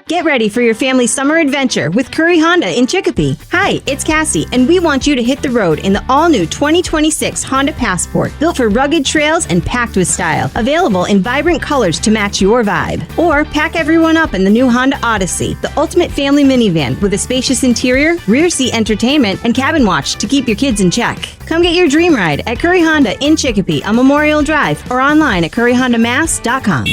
Get ready for your family's summer adventure with Curry Honda in Chicopee. Hi, it's Cassie, and we want you to hit the road in the all-new 2026 Honda Passport, built for rugged trails and packed with style. Available in vibrant colors to match your vibe. Or pack everyone up in the new Honda Odyssey, the ultimate family minivan with a spacious interior, rear seat entertainment, and cabin watch to keep your kids in check. Come get your dream ride at Curry Honda in Chicopee on Memorial Drive or online at curryhondamass.com.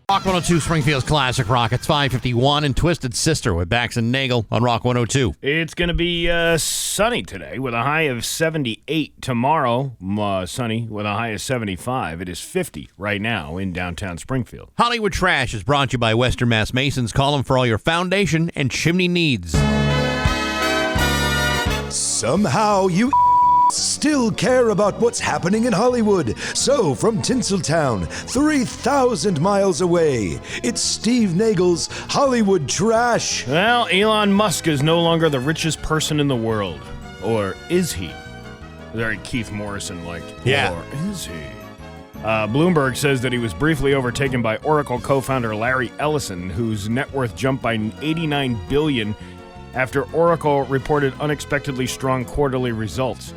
Rock 102, Springfield's Classic Rock. It's 5:51 and Twisted Sister with Bax and Nagle on Rock 102. It's going to be sunny today with a high of 78. Tomorrow, sunny with a high of 75. It is 50 right now in downtown Springfield. Hollywood Trash is brought to you by Western Mass Masons. Call them for all your foundation and chimney needs. Somehow you still care about what's happening in Hollywood. So, from Tinseltown, 3,000 miles away, it's Steve Nagle's Hollywood Trash. Well, Elon Musk is no longer the richest person in the world. Or is he? Very Keith Morrison-like. Yeah. Or is he? Bloomberg says that he was briefly overtaken by Oracle co-founder Larry Ellison, whose net worth jumped by $89 billion after Oracle reported unexpectedly strong quarterly results.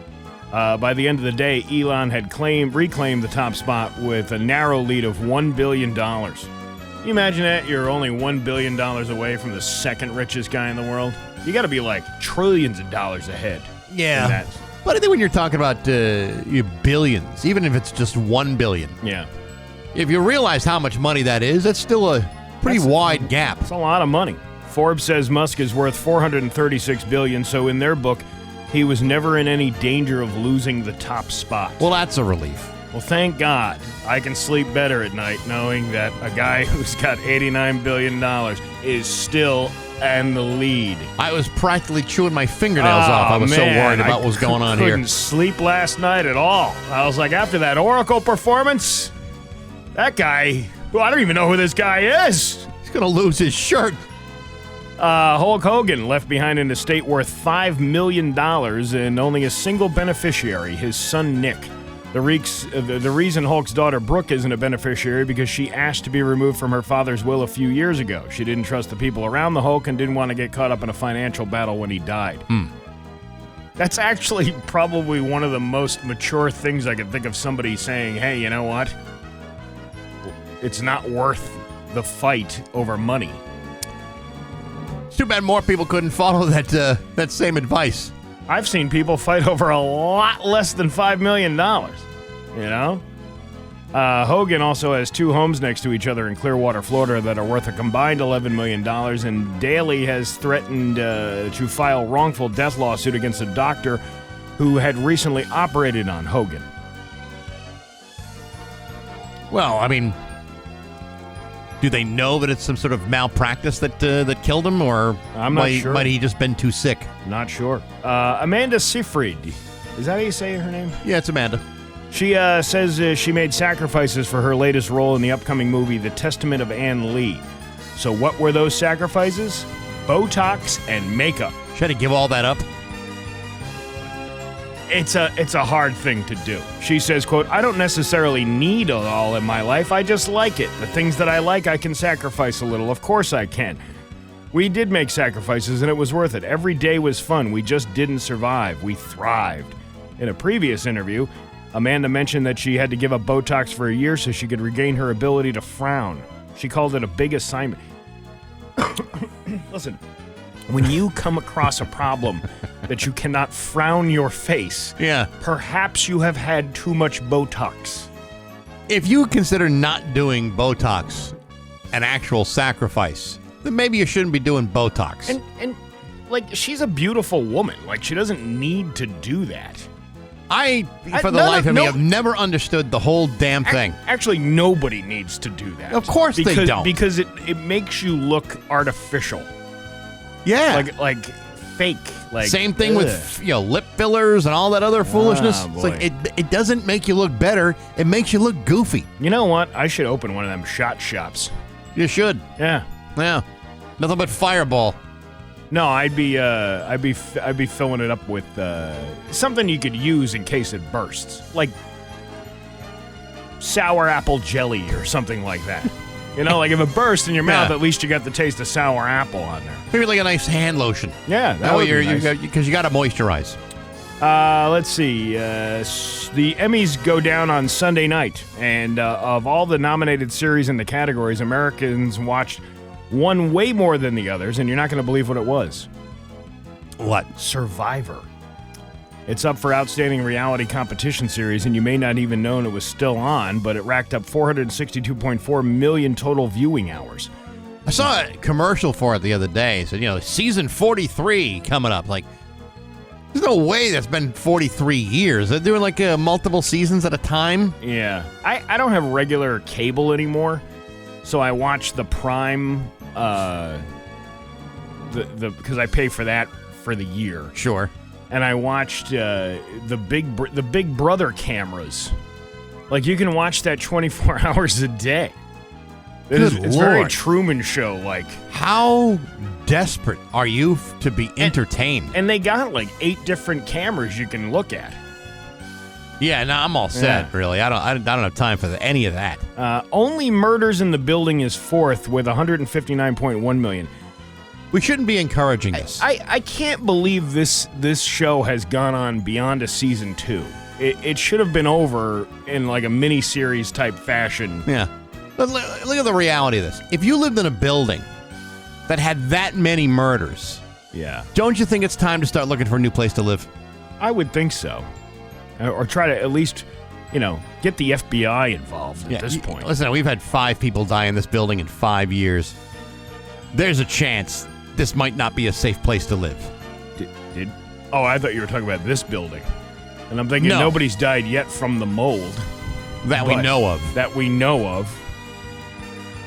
By the end of the day, Elon had reclaimed the top spot with a narrow lead of $1 billion. Can you imagine that? You're only $1 billion away from the second richest guy in the world. You got to be like trillions of dollars ahead. Yeah. But I think when you're talking about billions, even if it's just $1 billion. Yeah. If you realize how much money that is, that's still a pretty wide gap. It's a lot of money. Forbes says Musk is worth $436 billion, so in their book, he was never in any danger of losing the top spot. Well, that's a relief. Well, thank God. I can sleep better at night knowing that a guy who's got $89 billion is still in the lead. I was practically chewing my fingernails off. I was so worried about what was going on here. I couldn't sleep last night at all. I was like, after that Oracle performance, that guy, well, I don't even know who this guy is. He's going to lose his shirt. Hulk Hogan left behind an estate worth $5 million and only a single beneficiary, his son Nick. The reason Hulk's daughter Brooke isn't a beneficiary because she asked to be removed from her father's will a few years ago. She didn't trust the people around the Hulk and didn't want to get caught up in a financial battle when he died. That's actually probably one of the most mature things I could think of somebody saying, hey, you know what? It's not worth the fight over money. It's too bad more people couldn't follow that same advice. I've seen people fight over a lot less than $5 million, you know? Hogan also has two homes next to each other in Clearwater, Florida that are worth a combined $11 million, and Daly has threatened to file wrongful death lawsuit against a doctor who had recently operated on Hogan. Well, I mean, do they know that it's some sort of malpractice that killed him, or I'm not sure. Might he just been too sick? Not sure. Amanda Seyfried, is that how you say her name? Yeah, it's Amanda. She says she made sacrifices for her latest role in the upcoming movie, The Testament of Ann Lee. So what were those sacrifices? Botox and makeup. She had to give all that up? It's a hard thing to do. She says, quote, I don't necessarily need it all in my life. I just like it. The things that I like, I can sacrifice a little. Of course I can. We did make sacrifices, and it was worth it. Every day was fun. We just didn't survive. We thrived. In a previous interview, Amanda mentioned that she had to give up Botox for a year so she could regain her ability to frown. She called it a big assignment. Listen, when you come across a problem that you cannot frown your face, perhaps you have had too much Botox. If you consider not doing Botox an actual sacrifice, then maybe you shouldn't be doing Botox. And like, she's a beautiful woman. Like, she doesn't need to do that. For the life of me, I've never understood the whole damn thing. Actually, nobody needs to do that. Of course they don't. Because it makes you look artificial. Yeah. Like fake. Like, same thing with lip fillers and all that other foolishness. It's like it doesn't make you look better. It makes you look goofy. You know what? I should open one of them shot shops. You should. Yeah. Yeah. Nothing but Fireball. No, I'd be filling it up with something you could use in case it bursts. Like sour apple jelly or something like that. You know, like if it bursts in your mouth, at least you got the taste of sour apple on there. Maybe like a nice hand lotion. Yeah, that would be nice. Because you got to moisturize. Let's see. The Emmys go down on Sunday night, and of all the nominated series in the categories, Americans watched one way more than the others, and you're not going to believe what it was. What? Survivor. It's up for Outstanding Reality Competition Series, and you may not even know it was still on, but it racked up 462.4 million total viewing hours. I saw a commercial for it the other day. It said, season 43 coming up. Like, there's no way that's been 43 years. They're doing like multiple seasons at a time. Yeah. I don't have regular cable anymore, so I watch the Prime, because I pay for that for the year. Sure. And I watched the Big Brother cameras. Like, you can watch that 24 hours a day. It's very Truman Show-like. How desperate are you to be entertained? And they got like 8 different cameras you can look at. Yeah, no, I'm all set, really. I don't have time for any of that. Only Murders in the Building is 4th with 159.1 million. We shouldn't be encouraging this. I can't believe this show has gone on beyond a season 2. It should have been over in like a mini-series type fashion. Yeah. But look at the reality of this. If you lived in a building that had that many murders, don't you think it's time to start looking for a new place to live? I would think so. Or try to at least, get the FBI involved at this point. Listen, we've had 5 people die in this building in 5 years. There's a chance this might not be a safe place to live. Oh, I thought you were talking about this building. And I'm thinking nobody's died yet from the mold. That we know of.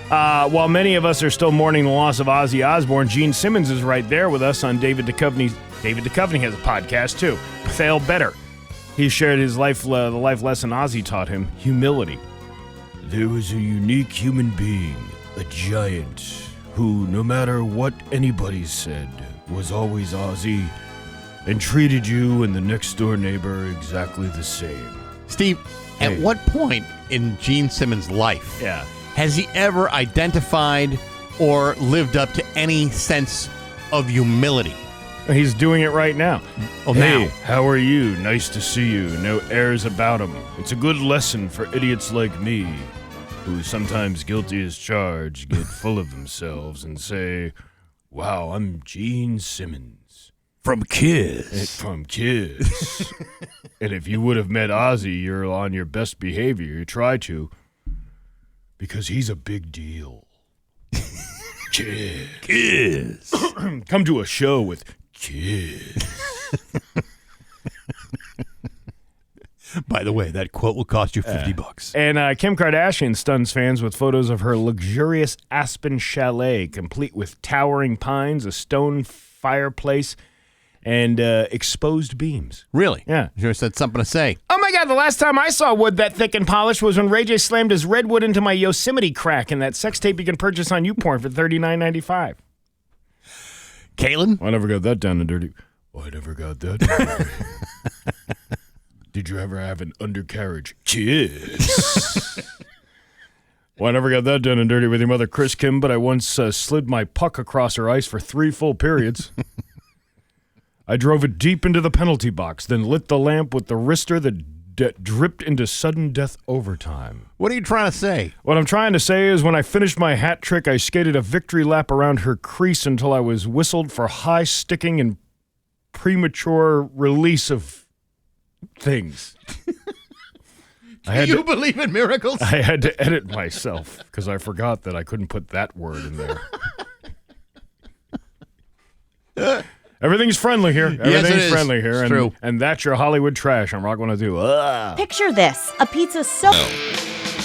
While many of us are still mourning the loss of Ozzy Osbourne, Gene Simmons is right there with us on David Duchovny's. David Duchovny has a podcast, too. Fail Better. He shared his the life lesson Ozzy taught him, humility. There was a unique human being, a giant, who, no matter what anybody said, was always Ozzy and treated you and the next-door neighbor exactly the same. Steve, at what point in Gene Simmons' life has he ever identified or lived up to any sense of humility? He's doing it right now. Oh, hey, now. How are you? Nice to see you. No airs about him. It's a good lesson for idiots like me, who sometimes guilty as charged, get full of themselves and say, wow, I'm Gene Simmons. From Kiss. And if you would have met Ozzy, you're on your best behavior. You try to. Because he's a big deal. Kiss. Come to a show with Kiss. By the way, that quote will cost you $50. And Kim Kardashian stuns fans with photos of her luxurious Aspen chalet, complete with towering pines, a stone fireplace, and exposed beams. Really? Yeah. Sure said something to say. Oh my God, the last time I saw wood that thick and polished was when Ray J slammed his redwood into my Yosemite crack in that sex tape you can purchase on YouPorn for $39.95. Caitlin? I never got that down and dirty. Did you ever have an undercarriage kiss? Well, I never got that done and dirty with your mother, Chris Kim, but I once slid my puck across her ice for 3 full periods. I drove it deep into the penalty box, then lit the lamp with the wrister that dripped into sudden death overtime. What are you trying to say? What I'm trying to say is when I finished my hat trick, I skated a victory lap around her crease until I was whistled for high sticking and premature release of things. Do you believe in miracles? I had to edit myself because I forgot that I couldn't put that word in there. Everything's friendly here. Everything's friendly here. It's true. And that's your Hollywood trash on Rock 102. Picture this, a pizza so...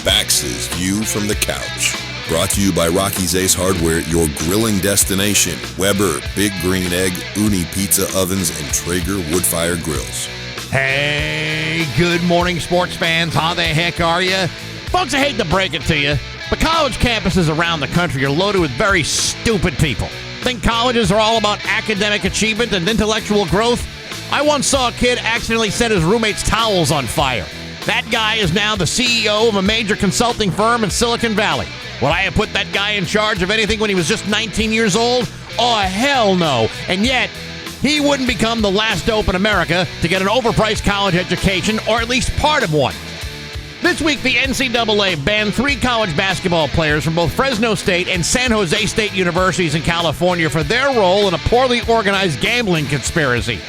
Bax's View from the Couch. Brought to you by Rocky's Ace Hardware, your grilling destination. Weber, Big Green Egg, Uni Pizza Ovens, and Traeger Woodfire Grills. Hey, good morning, sports fans. How the heck are you? Folks, I hate to break it to you, but college campuses around the country are loaded with very stupid people. Think colleges are all about academic achievement and intellectual growth? I once saw a kid accidentally set his roommate's towels on fire. That guy is now the CEO of a major consulting firm in Silicon Valley. Would I have put that guy in charge of anything when he was just 19 years old? Oh, hell no. And yet, he wouldn't become the last dope in America to get an overpriced college education, or at least part of one. This week, the NCAA banned 3 college basketball players from both Fresno State and San Jose State universities in California for their role in a poorly organized gambling conspiracy.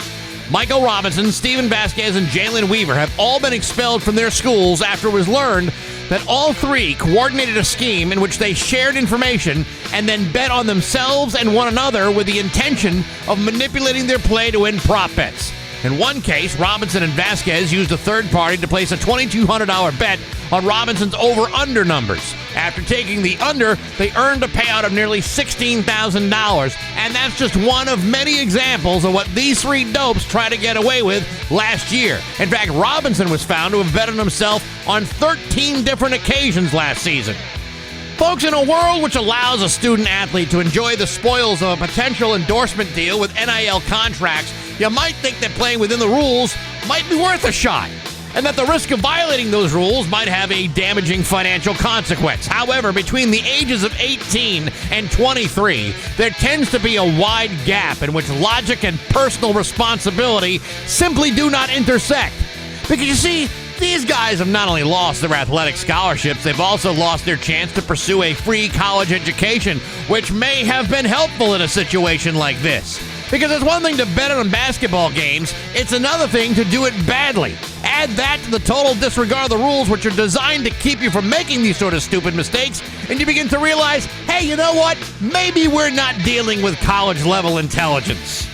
Michael Robinson, Steven Vasquez, and Jalen Weaver have all been expelled from their schools after it was learned that all 3 coordinated a scheme in which they shared information and then bet on themselves and one another with the intention of manipulating their play to win prop bets. In one case, Robinson and Vasquez used a third party to place a $2,200 bet on Robinson's over-under numbers. After taking the under, they earned a payout of nearly $16,000, and that's just one of many examples of what these 3 dopes tried to get away with last year. In fact, Robinson was found to have bet on himself on 13 different occasions last season. Folks, in a world which allows a student athlete to enjoy the spoils of a potential endorsement deal with NIL contracts, you might think that playing within the rules might be worth a shot, and that the risk of violating those rules might have a damaging financial consequence. However, between the ages of 18 and 23, there tends to be a wide gap in which logic and personal responsibility simply do not intersect. Because you see, these guys have not only lost their athletic scholarships, they've also lost their chance to pursue a free college education, which may have been helpful in a situation like this. Because it's one thing to bet on basketball games, it's another thing to do it badly. Add that to the total disregard of the rules, which are designed to keep you from making these sort of stupid mistakes, and you begin to realize, hey, you know what? Maybe we're not dealing with college-level intelligence.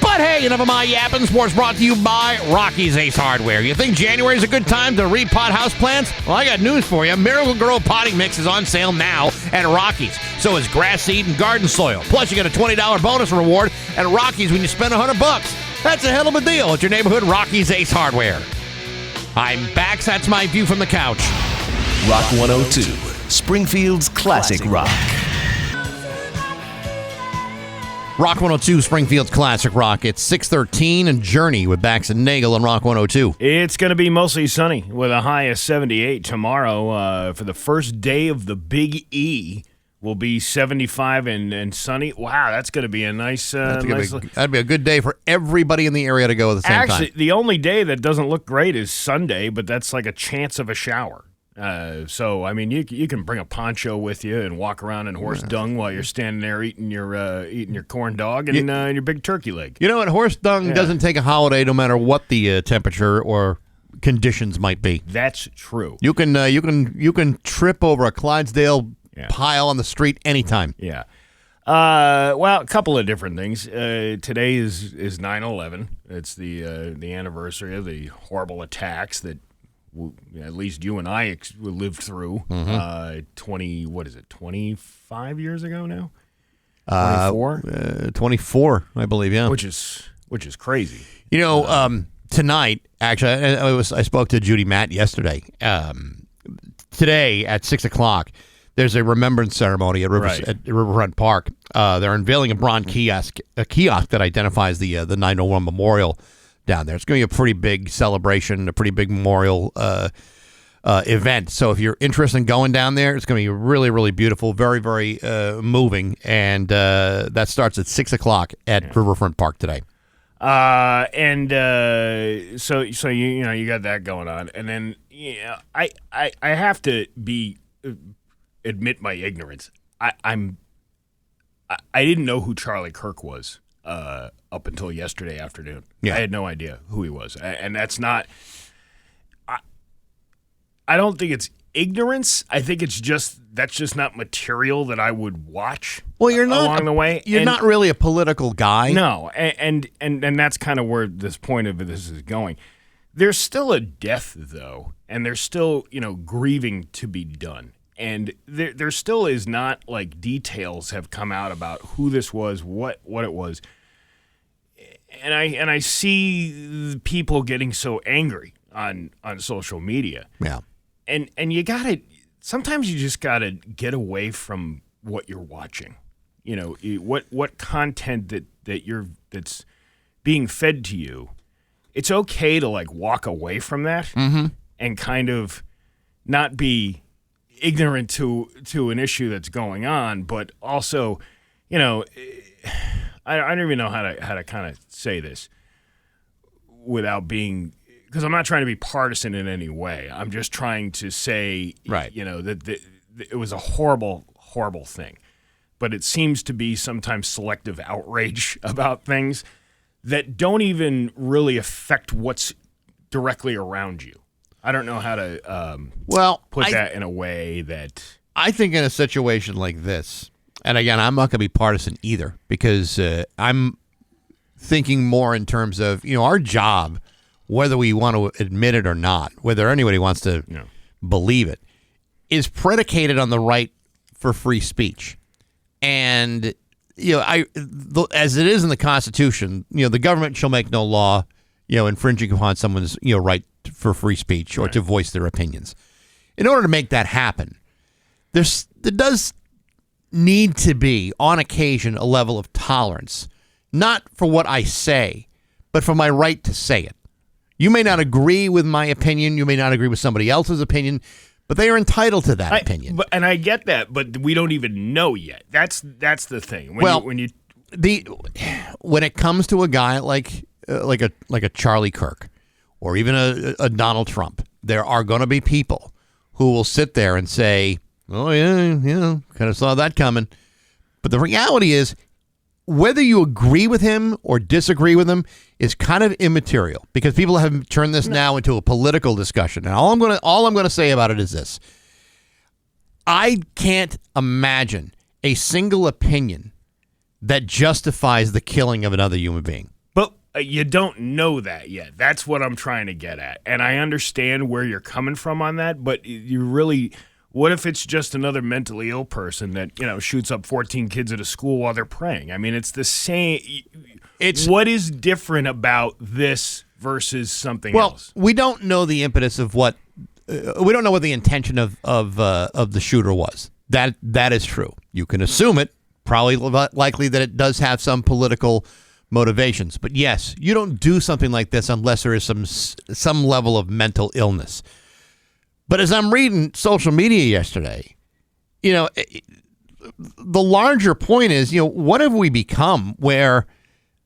But hey, enough of my yapping. Sports brought to you by Rocky's Ace Hardware. You think January is a good time to repot houseplants? Well, I got news for you. Miracle Grow potting mix is on sale now at Rocky's. So is grass seed and garden soil. Plus, you get a $20 bonus reward at Rocky's when you spend $100. That's a hell of a deal at your neighborhood Rocky's Ace Hardware. I'm Bax. That's my view from the couch. Rock 102, Springfield's classic rock. Rock 102, Springfield's classic rock. It's 6:13 and Journey with Bax and Nagle on Rock 102. It's going to be mostly sunny with a high of 78 tomorrow. For the first day of the Big E, will be 75 and sunny. Wow, that's going to be a nice... that'd be a good day for everybody in the area to go at the same time. Actually, the only day that doesn't look great is Sunday, but that's like a chance of a shower. So, I mean, you can bring a poncho with you and walk around in horse dung while you're standing there eating your corn dog and your big turkey leg. You know what? Horse dung doesn't take a holiday no matter what the temperature or conditions might be. That's true. You can trip over a Clydesdale pile on the street anytime. Yeah. Well, a couple of different things. Today is 9/11. It's the anniversary of the horrible attacks that at least you and I lived through. 25 years ago now? 24? 24, I believe, yeah. Which is crazy. You know, tonight, actually, I spoke to Judy Matt yesterday. Today at 6 o'clock, there's a remembrance ceremony at Riverfront Park. They're unveiling a bronze kiosk that identifies the 9/11 memorial down there. It's going to be a pretty big celebration, a pretty big memorial event. So if you're interested in going down there, it's going to be really, really beautiful, very, very moving, and that starts at 6 o'clock at Riverfront Park today. So you got that going on, and then I have to admit my ignorance. I didn't know who Charlie Kirk was up until yesterday afternoon. Yeah. I had no idea who he was, and that's not. I don't think it's ignorance. I think that's just not material that I would watch. Well, you're not along the way. You're not really a political guy. No, and that's kind of where this point of this is going. There's still a death though, and there's still grieving to be done. And there still is not like details have come out about who this was, what it was, and I see people getting so angry on social media. Yeah, and sometimes you just gotta get away from what you're watching. What content that's being fed to you it's okay to like walk away from that and kind of not be ignorant to an issue that's going on, but also, I don't even know how to kind of say this without being, because I'm not trying to be partisan in any way. I'm just trying to say, right. That it was a horrible, horrible thing. But it seems to be sometimes selective outrage about things that don't even really affect what's directly around you. I don't know how to put that in a way that... I think in a situation like this, and again, I'm not going to be partisan either, because I'm thinking more in terms of, our job, whether we want to admit it or not, whether anybody wants to believe it, is predicated on the right for free speech. And, as it is in the Constitution, the government shall make no law, infringing upon someone's, right for free speech or to voice their opinions. In order to make that happen, there does need to be, on occasion, a level of tolerance, not for what I say, but for my right to say it. You may not agree with my opinion. You may not agree with somebody else's opinion, but they are entitled to that opinion. And I get that, but we don't even know yet. That's the thing. When it comes to a guy like a Charlie Kirk or even a Donald Trump, there are going to be people who will sit there and say, "Oh yeah, kind of saw that coming." But the reality is, whether you agree with him or disagree with him is kind of immaterial, because people have turned this now into a political discussion. And all I'm going to say about it is this: I can't imagine a single opinion that justifies the killing of another human being. But you don't know that yet. That's what I'm trying to get at. And I understand where you're coming from on that, but you really... What if it's just another mentally ill person that, shoots up 14 kids at a school while they're praying? I mean, it's the same. What is different about this versus something else? Well, we don't know the impetus of what we don't know what the intention of the shooter was. That is true. You can assume it. Probably likely that it does have some political motivations. But yes, you don't do something like this unless there is some level of mental illness. But as I'm reading social media yesterday, the larger point is, what have we become where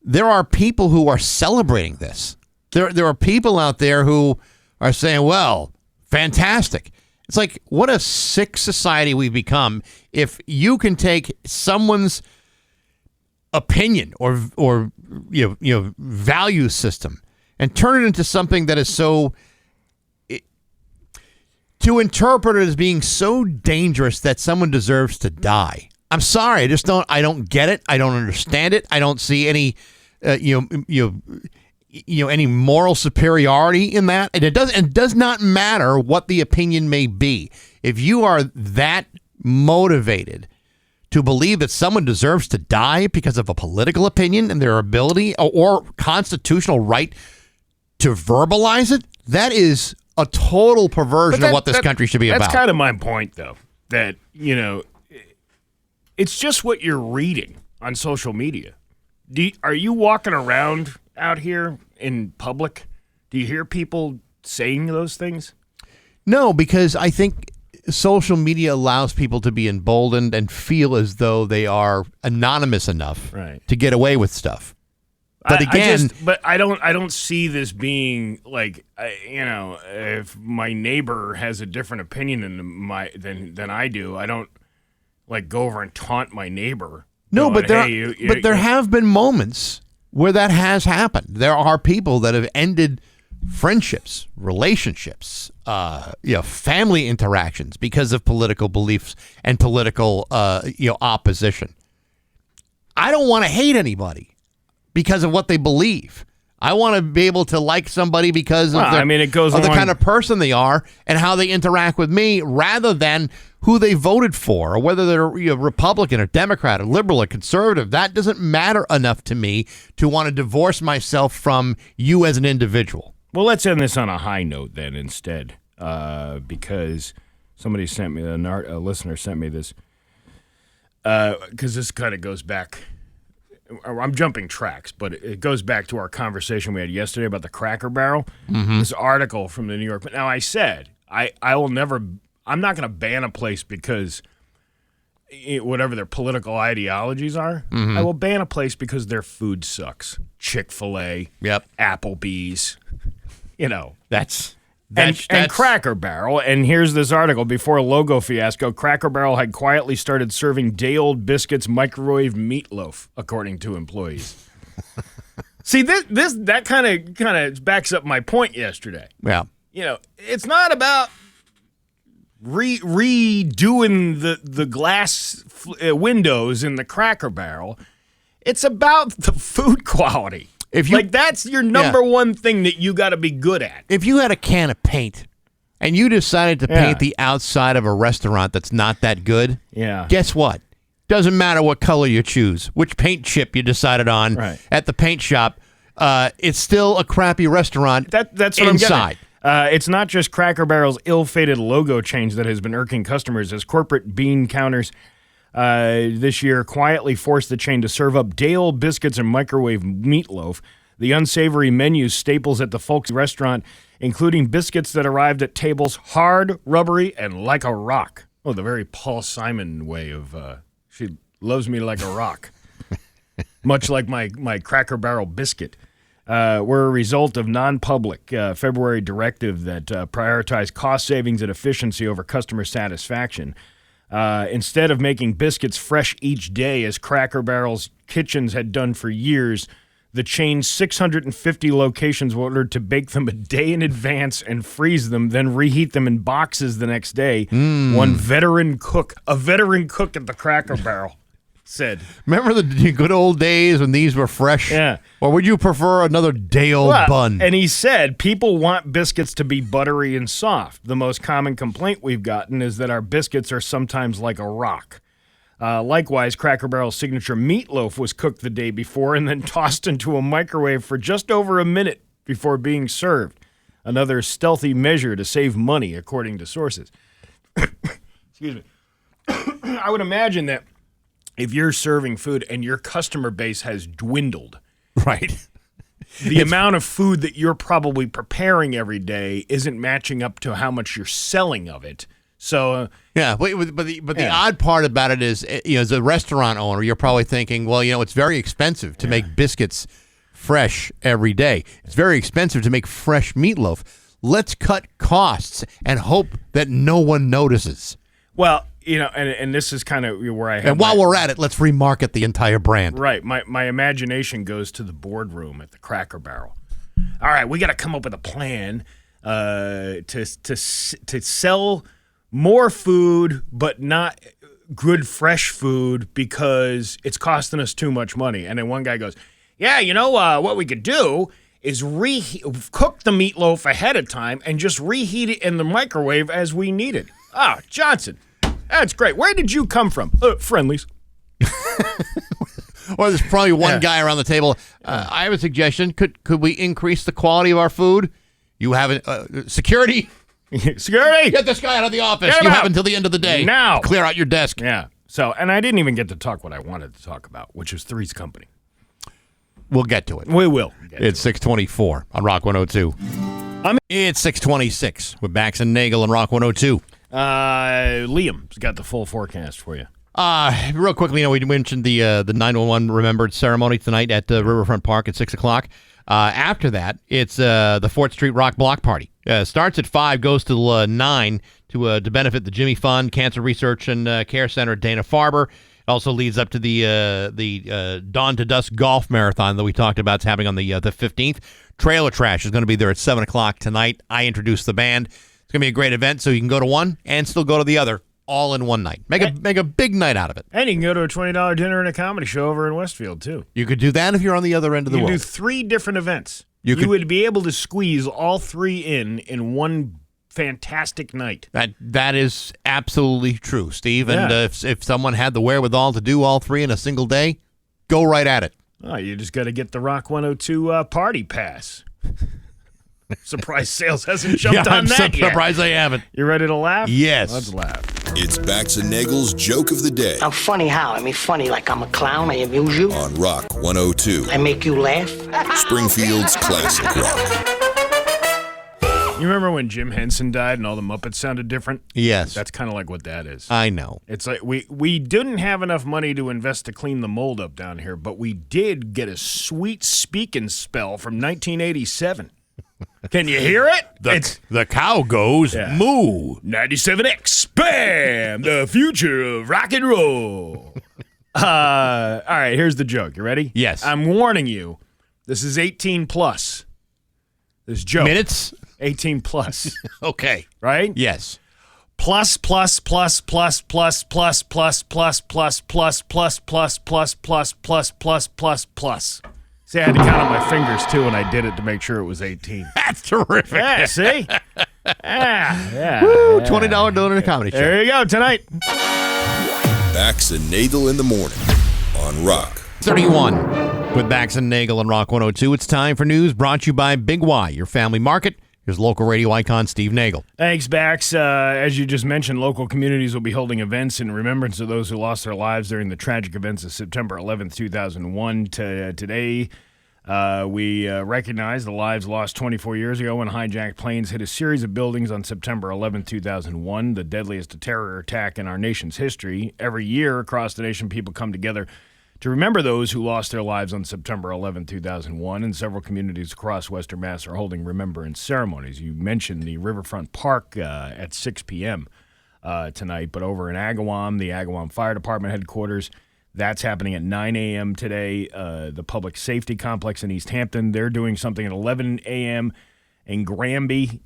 there are people who are celebrating this? There are people out there who are saying, well, fantastic. It's like, what a sick society we've become if you can take someone's opinion or value system and turn it into something that is so... to interpret it as being so dangerous that someone deserves to die. I'm sorry, I don't get it. I don't understand it. I don't see any, any moral superiority in that. And it does not matter what the opinion may be. If you are that motivated to believe that someone deserves to die because of a political opinion and their ability or constitutional right to verbalize it, that is a total perversion of what this country should be about. That's kind of my point, though, that, it's just what you're reading on social media. Are you walking around out here in public? Do you hear people saying those things? No, because I think social media allows people to be emboldened and feel as though they are anonymous enough to get away with stuff. But again, I don't see this being like, if my neighbor has a different opinion than I do, I don't like go over and taunt my neighbor. No, but there have been moments where that has happened. There are people that have ended friendships, relationships, family interactions because of political beliefs and political, opposition. I don't want to hate anybody because of what they believe. I want to be able to like somebody because of the kind of person they are and how they interact with me, rather than who they voted for or whether they're Republican or Democrat or liberal or conservative. That doesn't matter enough to me to want to divorce myself from you as an individual. Well, let's end this on a high note then instead, because somebody sent me, a listener sent me this, because this kind of goes back I'm jumping tracks, but it goes back to our conversation we had yesterday about the Cracker Barrel. This article from the New York. Now, I said I'm not going to ban a place because whatever their political ideologies are. I will ban a place because their food sucks. Chick-fil-A, Applebee's, That's and Cracker Barrel. And here's this article. Before a logo fiasco, Cracker Barrel had quietly started serving day-old biscuits, microwave meatloaf, according to employees. See, that kind of backs up my point yesterday. Yeah. It's not about redoing the glass windows in the Cracker Barrel. It's about the food quality. That's your number one thing that you got to be good at. If you had a can of paint and you decided to paint the outside of a restaurant that's not that good, guess what? Doesn't matter what color you choose, which paint chip you decided on at the paint shop. It's still a crappy restaurant. That's what inside. I'm getting. It's not just Cracker Barrel's ill-fated logo change that has been irking customers, as corporate bean counters this year quietly forced the chain to serve up day-old biscuits and microwave meatloaf. The unsavory menu staples at the folks restaurant, including biscuits that arrived at tables hard, rubbery, and like a rock. Oh, the very Paul Simon way of she loves me like a rock. Much like my Cracker Barrel biscuit. Were a result of non-public February directive that prioritized cost savings and efficiency over customer satisfaction. Instead of making biscuits fresh each day, as Cracker Barrel's kitchens had done for years, the chain's 650 locations were ordered to bake them a day in advance and freeze them, then reheat them in boxes the next day. A veteran cook at the Cracker Barrel said. Remember the good old days when these were fresh? Yeah. Or would you prefer another day-old bun? And he said, people want biscuits to be buttery and soft. The most common complaint we've gotten is that our biscuits are sometimes like a rock. Likewise, Cracker Barrel's signature meatloaf was cooked the day before and then tossed into a microwave for just over a minute before being served. Another stealthy measure to save money, according to sources. Excuse me. I would imagine that if you're serving food and your customer base has dwindled, right, the amount of food that you're probably preparing every day isn't matching up to how much you're selling of it. So but the odd part about it is, as a restaurant owner, you're probably thinking, well, it's very expensive to make biscuits fresh every day. It's very expensive to make fresh meatloaf. Let's cut costs and hope that no one notices. Well, and this is kind of where I have. And while we're at it, let's remarket the entire brand. Right. My imagination goes to the boardroom at the Cracker Barrel. All right, we got to come up with a plan to sell more food, but not good fresh food because it's costing us too much money. And then one guy goes, what we could do is cook the meatloaf ahead of time and just reheat it in the microwave as we need it. Ah, Johnson. That's great. Where did you come from? Friendlies. Or there's probably one guy around the table. I have a suggestion. Could we increase the quality of our food? You have security. Security! Get this guy out of the office. You have until the end of the day. Now. Clear out your desk. Yeah. So, and I didn't even get to talk what I wanted to talk about, which was Three's Company. We'll get to it. We will. It's 6:24 on Rock 102. It's 6:26 with Bax and Nagle on Rock 102. Liam's got the full forecast for you. Real quickly, we mentioned the 911 Remembered ceremony tonight at Riverfront Park at 6 o'clock. After that, it's the 4th Street Rock Block Party. Starts at 5, goes till 9 to benefit the Jimmy Fund Cancer Research and Care Center at Dana-Farber. It also leads up to the Dawn to Dusk Golf Marathon that we talked about. It's happening on the 15th. Trailer Trash is going to be there at 7 o'clock tonight. I introduced the band. It's going to be a great event, so you can go to one and still go to the other all in one night. Make a big night out of it. And you can go to a $20 dinner and a comedy show over in Westfield, too. You could do that if you're on the other end of the world. You do 3 different events. You would be able to squeeze all 3 in one fantastic night. That is absolutely true, Steve. And if someone had the wherewithal to do all 3 in a single day, go right at it. Oh, you just got to get the Rock 102 party pass. Surprise sales hasn't jumped Yeah, on that I'm yet. surprised they haven't. You ready to laugh? Yes. Let's laugh. It's Bax and Nagle's Joke of the Day I'm funny how? I mean, funny like I'm a clown. I amuse you. on Rock 102, I make you laugh. Springfield's classic rock. You remember when Jim Henson died and all the Muppets sounded different? Yes. That's kind of like what that is. I know. It's like we didn't have enough money to invest to clean the mold up down here, but we did get a sweet speaking spell from 1987. Can you hear it? The cow goes moo. 97X, bam! The future of rock and roll. All right, here's the joke. You ready? Yes. I'm warning you. This is 18 plus. This joke. Minutes? 18 plus. Okay. Right? Yes. Plus. See, I had to count on my fingers too, and I did it to make sure it was 18. That's terrific. Yeah, see? Yeah. Woo, $20 donor in a comedy show. There you go, tonight. Bax and Nagle in the morning on Rock. 31 with Bax and Nagle and Rock 102. It's time for news brought to you by Big Y, your family market. Here's local radio icon Steve Nagle. Thanks, Bax. As you just mentioned, local communities will be holding events in remembrance of those who lost their lives during the tragic events of September 11th, 2001. Today, we recognize the lives lost 24 years ago when hijacked planes hit a series of buildings on September 11th, 2001, the deadliest terror attack in our nation's history. Every year across the nation, people come together to remember those who lost their lives on September 11, 2001, and several communities across Western Mass are holding remembrance ceremonies. You mentioned the Riverfront Park at 6 p.m. Tonight, but over in Agawam, the Agawam Fire Department headquarters, that's happening at 9 a.m. today. The Public Safety Complex in East Hampton, they're doing something at 11 a.m. in Granby.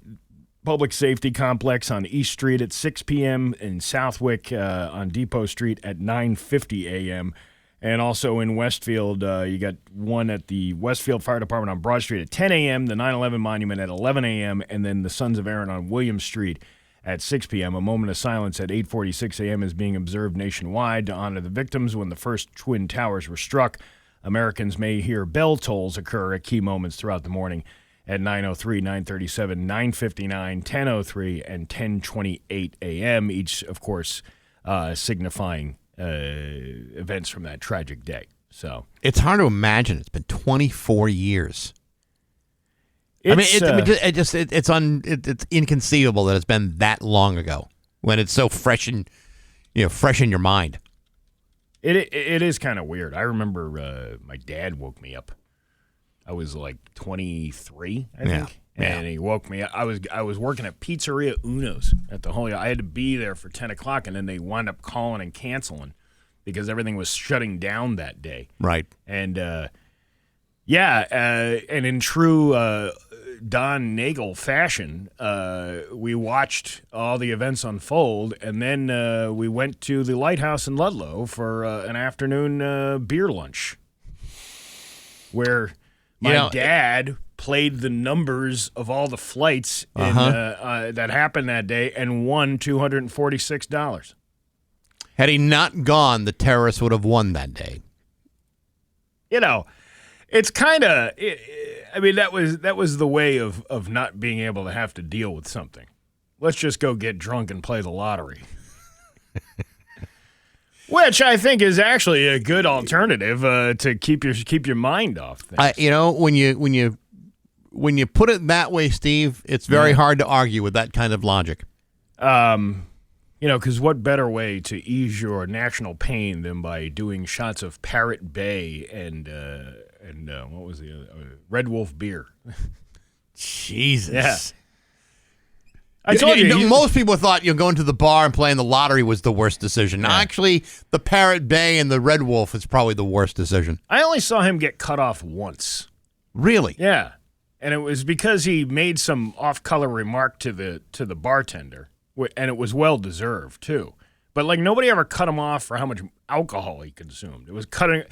Public Safety Complex on East Street at 6 p.m. in Southwick on Depot Street at 9:50 a.m., and also in Westfield, you got one at the Westfield Fire Department on Broad Street at 10 a.m., the 9/11 Monument at 11 a.m., and then the Sons of Aaron on William Street at 6 p.m. A moment of silence at 8:46 a.m. is being observed nationwide to honor the victims when the first Twin Towers were struck. Americans may hear bell tolls occur at key moments throughout the morning at 9:03, 9:37, 9:59, 10:03, and 10:28 a.m., each, of course, signifying events from that tragic day. So it's hard to imagine. It's been 24 years. It's inconceivable that it's been that long ago when it's so fresh in your mind. It is kind of weird. I remember my dad woke me up. I was like 23, I think. And he woke me up. I was working at Pizzeria Uno's at the Holyoke. I had to be there for 10 o'clock, and then they wound up calling and canceling because everything was shutting down that day. Right. And, and in true Don Nagle fashion, we watched all the events unfold, and then we went to the Lighthouse in Ludlow for an afternoon beer lunch where my dad played the numbers of all the flights that happened that day and won $246. Had he not gone, the terrorists would have won that day. It's kind of, that was the way of not being able to have to deal with something. Let's just go get drunk and play the lottery. Which I think is actually a good alternative to keep your mind off things. When you put it that way, Steve, it's very hard to argue with that kind of logic. Because what better way to ease your national pain than by doing shots of Parrot Bay and what was the other? Red Wolf beer. Jesus. Yeah. I told you. Most people thought going to the bar and playing the lottery was the worst decision. Yeah. Actually, the Parrot Bay and the Red Wolf is probably the worst decision. I only saw him get cut off once. Really? Yeah. And it was because he made some off-color remark to the bartender, and it was well-deserved, too. But, nobody ever cut him off for how much alcohol he consumed. It was cutting...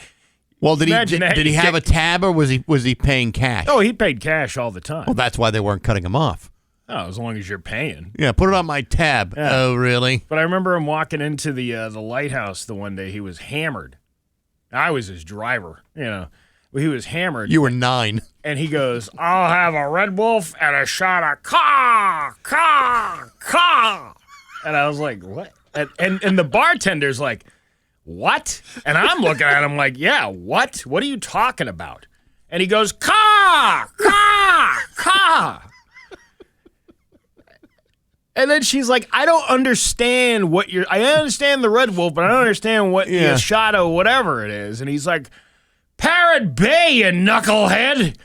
Well, did he have a tab, or was he paying cash? Oh, he paid cash all the time. Well, that's why they weren't cutting him off. Oh, as long as you're paying. Yeah, put it on my tab. Yeah. Oh, really? But I remember him walking into the lighthouse the one day. He was hammered. I was his driver, he was hammered. You were 9. And he goes, I'll have a Red Wolf and a shot of caw. And I was like, what? And the bartender's like, what? And I'm looking at him like, yeah, what? What are you talking about? And he goes, caw. And then she's like, I don't understand I understand the Red Wolf, but I don't understand what the shot of whatever it is. And he's like, Parrot Bay, you knucklehead.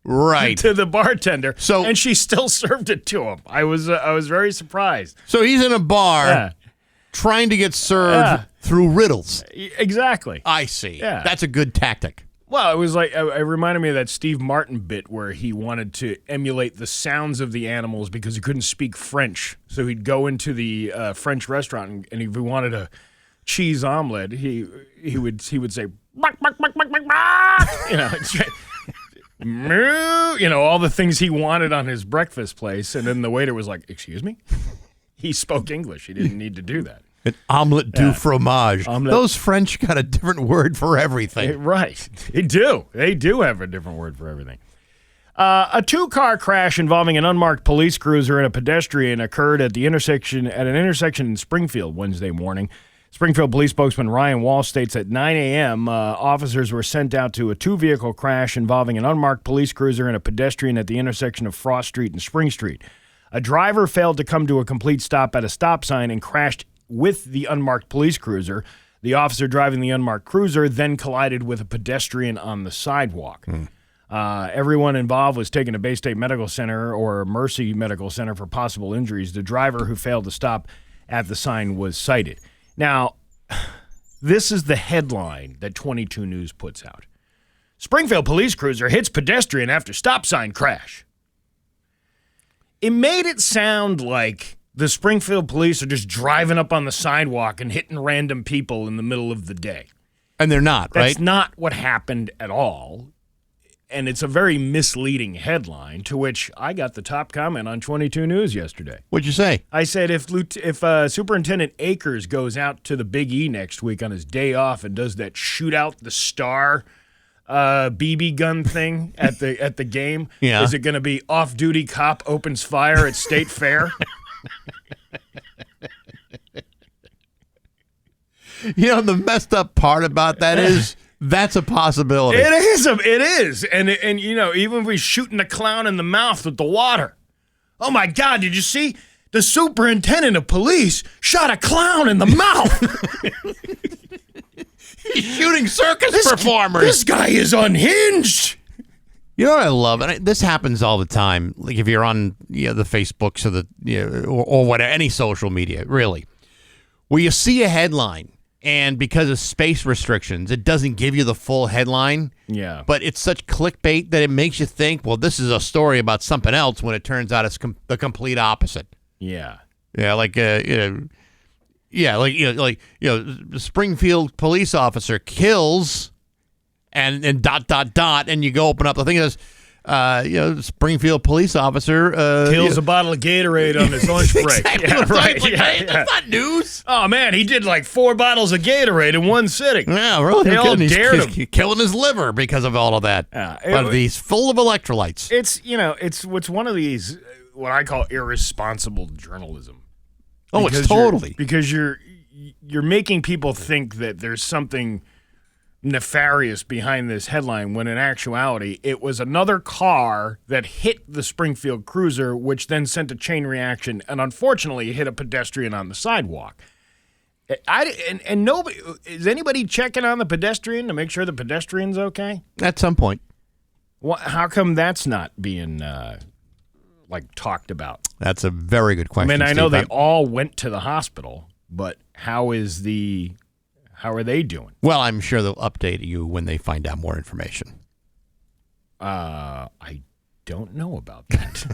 Right. To the bartender. And she still served it to him. I was very surprised. So he's in a bar trying to get served through riddles. Exactly. I see. Yeah. That's a good tactic. Well, it was like, it reminded me of that Steve Martin bit where he wanted to emulate the sounds of the animals because he couldn't speak French. So he'd go into the French restaurant, and if he wanted a cheese omelet, he would say, bark, bark, bark, bark, bark, bark. All the things he wanted on his breakfast place. And then the waiter was like, excuse me? He spoke English. He didn't need to do that. An omelette du fromage. Those French got a different word for everything. Right. They do. They do have a different word for everything. A 2-car crash involving an unmarked police cruiser and a pedestrian occurred at an intersection in Springfield Wednesday morning. Springfield police spokesman Ryan Walsh states at 9 a.m., officers were sent out to a 2-vehicle crash involving an unmarked police cruiser and a pedestrian at the intersection of Frost Street and Spring Street. A driver failed to come to a complete stop at a stop sign and crashed with the unmarked police cruiser. The officer driving the unmarked cruiser then collided with a pedestrian on the sidewalk. Everyone involved was taken to Bay State Medical Center or Mercy Medical Center for possible injuries. The driver who failed to stop at the sign was cited. Now, this is the headline that 22 News puts out. Springfield police cruiser hits pedestrian after stop sign crash. It made it sound like the Springfield police are just driving up on the sidewalk and hitting random people in the middle of the day. And they're not, right? That's not what happened at all. And it's a very misleading headline, to which I got the top comment on 22 News yesterday. What'd you say? I said, if Superintendent Akers goes out to the Big E next week on his day off and does that shoot out the star BB gun thing at the game, is it going to be off-duty cop opens fire at State Fair? The messed up part about that is that's a possibility. It is. And even if we're shooting a clown in the mouth with the water. Oh my God, did you see? The superintendent of police shot a clown in the mouth. He's shooting circus performers. This guy is unhinged. You know what I love? And this happens all the time. Like if you're on the Facebooks or whatever, any social media, really, where you see a headline and because of space restrictions, it doesn't give you the full headline. Yeah. But it's such clickbait that it makes you think, well, this is a story about something else when it turns out it's the complete opposite. Yeah. Yeah, the Springfield police officer kills. And and you go open up the thing that says, Springfield police officer kills a bottle of Gatorade on his lunch break. Exactly. Yeah, right. That's not news. Oh man, he did like 4 bottles of Gatorade in one sitting. Yeah, really. They all dared him. He's killing his liver because of all of that. But he's full of electrolytes. It's one of these what I call irresponsible journalism. Oh, it's totally because you're making people think that there's something nefarious behind this headline when in actuality it was another car that hit the Springfield cruiser, which then sent a chain reaction and unfortunately hit a pedestrian on the sidewalk. And nobody is anybody checking on the pedestrian to make sure the pedestrian's okay? At some point. How come that's not being talked about? That's a very good question. I mean, I know they all went to the hospital, but how are they doing? Well, I'm sure they'll update you when they find out more information. I don't know about that.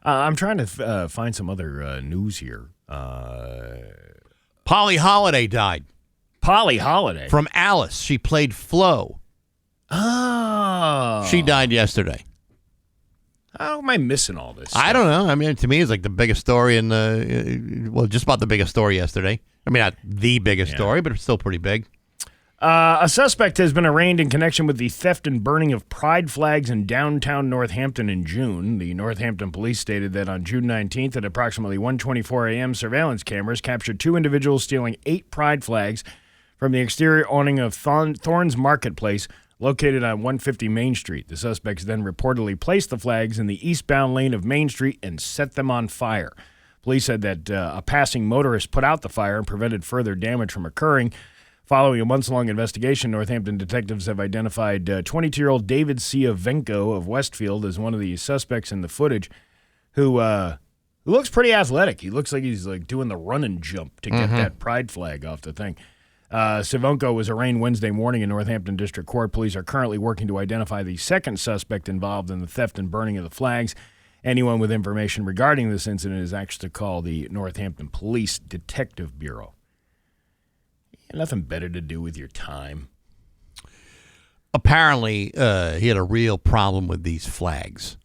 I'm trying to find some other news here. Polly Holiday died. Polly Holiday? From Alice. She played Flo. Oh. She died yesterday. How am I missing all this? I don't know. I mean, to me, it's like the biggest story just about the biggest story yesterday. I mean, not the biggest story, but it's still pretty big. A suspect has been arraigned in connection with the theft and burning of pride flags in downtown Northampton in June. The Northampton police stated that on June 19th at approximately 1:24 a.m., surveillance cameras captured 2 individuals stealing 8 pride flags from the exterior awning of Thorns Marketplace located on 150 Main Street. The suspects then reportedly placed the flags in the eastbound lane of Main Street and set them on fire. Police said that a passing motorist put out the fire and prevented further damage from occurring. Following a months-long investigation, Northampton detectives have identified 22-year-old David Ciavenko of Westfield as one of the suspects in the footage, who looks pretty athletic. He looks like he's like doing the run and jump to get that pride flag off the thing. Ciavenko was arraigned Wednesday morning in Northampton District Court. Police are currently working to identify the second suspect involved in the theft and burning of the flags. Anyone with information regarding this incident is asked to call the Northampton Police Detective Bureau. Nothing better to do with your time. Apparently, he had a real problem with these flags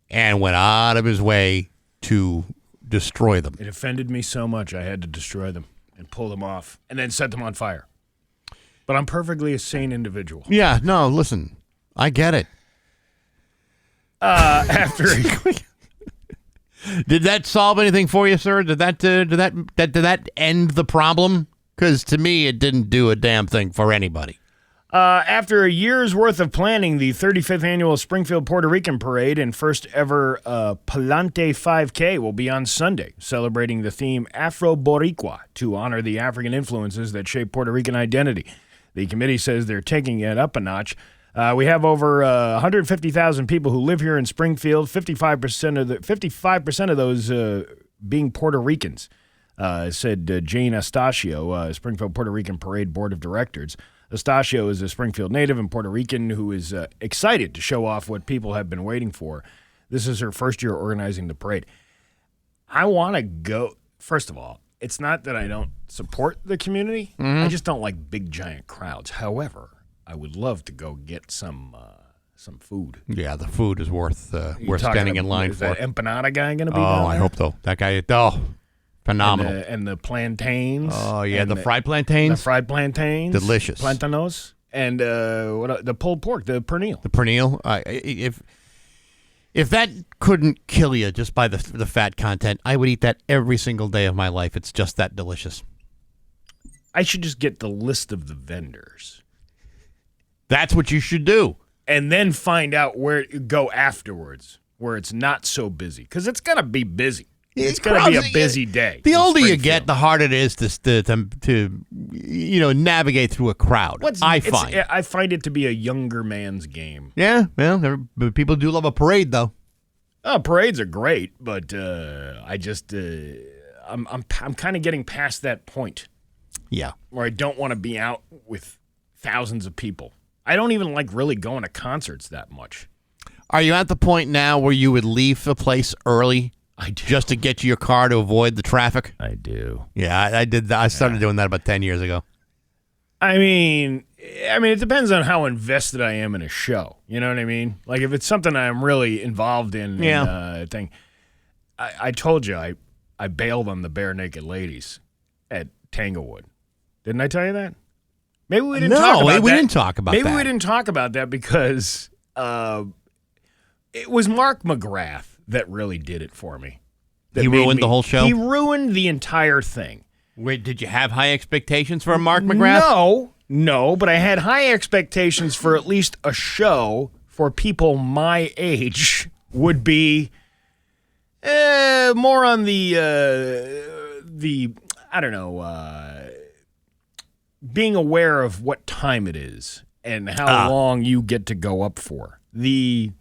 and went out of his way to destroy them. It offended me so much I had to destroy them and pull them off and then set them on fire. But I'm perfectly a sane individual. Yeah, no, listen, I get it. Did that solve anything for you, sir? Did that end the problem? Because to me, it didn't do a damn thing for anybody. After a year's worth of planning, the 35th annual Springfield Puerto Rican Parade and first ever Palante 5K will be on Sunday, celebrating the theme Afro-Boricua to honor the African influences that shape Puerto Rican identity. The committee says they're taking it up a notch. We have over 150,000 people who live here in Springfield. 55% of those being Puerto Ricans, said Jane Astacio, Springfield Puerto Rican Parade Board of Directors. Astacio is a Springfield native and Puerto Rican who is excited to show off what people have been waiting for. This is her first year organizing the parade. I want to go. First of all, it's not that I don't support the community. I just don't like big, giant crowds. However, I would love to go get some food. Yeah, the food is worth standing in line for. Is that empanada guy going to be Oh, down I there? hope so. That guy, phenomenal. And the plantains. Oh, yeah, the fried plantains. The fried plantains. Delicious. Plantanos. And the pulled pork, the pernil. The pernil. If that couldn't kill you just by the fat content, I would eat that every single day of my life. It's just that delicious. I should just get the list of the vendors. That's what you should do. And then find out where to go afterwards, where it's not so busy. Because it's going to be busy. It's going to be a busy day. The older you get, the harder it is to navigate through a crowd. I find it to be a younger man's game. Yeah, well, people do love a parade, though. Parades are great, but I'm kind of getting past that point. Yeah, where I don't want to be out with thousands of people. I don't even like really going to concerts that much. Are you at the point now where you would leave a place early? I do. Just to get to your car to avoid the traffic? I do. Yeah, I did that. I started doing that about 10 years ago. I mean, it depends on how invested I am in a show. You know what I mean? Like, if it's something I'm really involved in, I told you I bailed on the Bare Naked Ladies at Tanglewood. Didn't I tell you that? Maybe we didn't talk about that. We didn't talk about that. Maybe we didn't talk about that because it was Mark McGrath that really did it for me. He ruined the whole show? He ruined the entire thing. Wait, did you have high expectations for Mark McGrath? No, but I had high expectations for at least a show for people my age would be more on the I don't know, being aware of what time it is and how long you get to go up for. The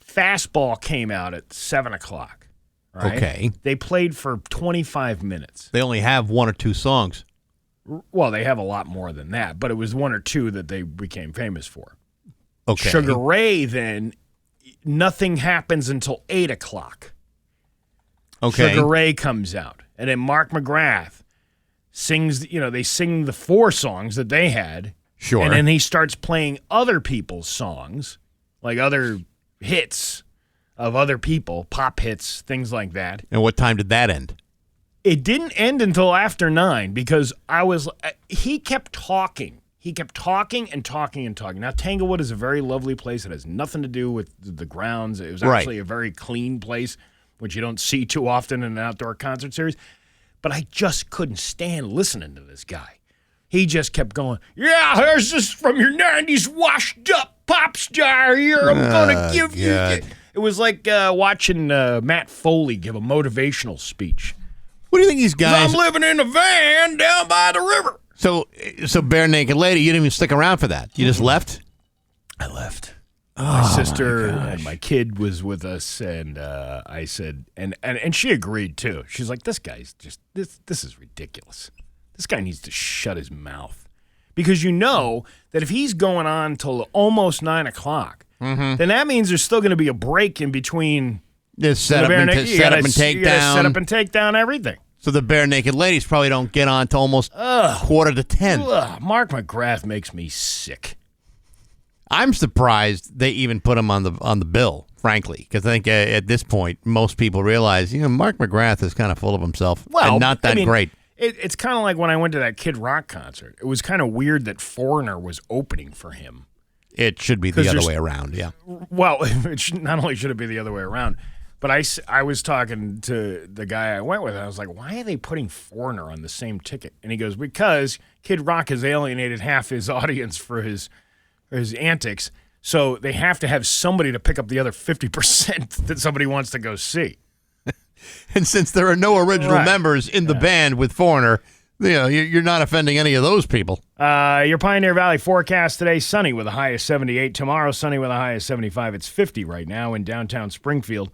fastball came out at 7 o'clock. Right? Okay. They played for 25 minutes. They only have 1 or 2 songs. Well, they have a lot more than that, but it was 1 or 2 that they became famous for. Okay. Sugar Ray, then, nothing happens until 8 o'clock. Okay. Sugar Ray comes out. And then Mark McGrath sings, they sing the 4 songs that they had. Sure. And then he starts playing other people's songs, like other hits of other people, pop hits, things like that. And what time did that end? It didn't end until after 9 because he kept talking. He kept talking and talking and talking. Now, Tanglewood is a very lovely place. It has nothing to do with the grounds. It was actually a very clean place, which you don't see too often in an outdoor concert series. But I just couldn't stand listening to this guy. He just kept going, yeah, here's this from your 90s washed up pop star here. I'm going to give you. It was like watching Matt Foley give a motivational speech. What do you think these guys? I'm living in a van down by the river. So Bare Naked Lady, you didn't even stick around for that. You just left? I left. My sister and my kid was with us, and I said, and she agreed too. She's like, this guy's just, this is ridiculous. This guy needs to shut his mouth. Because you know that if he's going on till almost 9 o'clock, then that means there's still going to be a break in between. Set up and take down. Set up and take down everything. So the Bare Naked Ladies probably don't get on till almost 9:45. Mark McGrath makes me sick. I'm surprised they even put him on the bill, frankly, because I think at this point most people realize, Mark McGrath is kind of full of himself and not that great. It's kind of like when I went to that Kid Rock concert. It was kind of weird that Foreigner was opening for him. It should be the other way around, yeah. Well, not only should it be the other way around, but I was talking to the guy I went with, and I was like, why are they putting Foreigner on the same ticket? And he goes, because Kid Rock has alienated half his audience for his antics, so they have to have somebody to pick up the other 50% that somebody wants to go see. And since there are no original members in the band with Foreigner, you're not offending any of those people. Your Pioneer Valley forecast today, sunny with a high of 78. Tomorrow, sunny with a high of 75. It's 50 right now in downtown Springfield.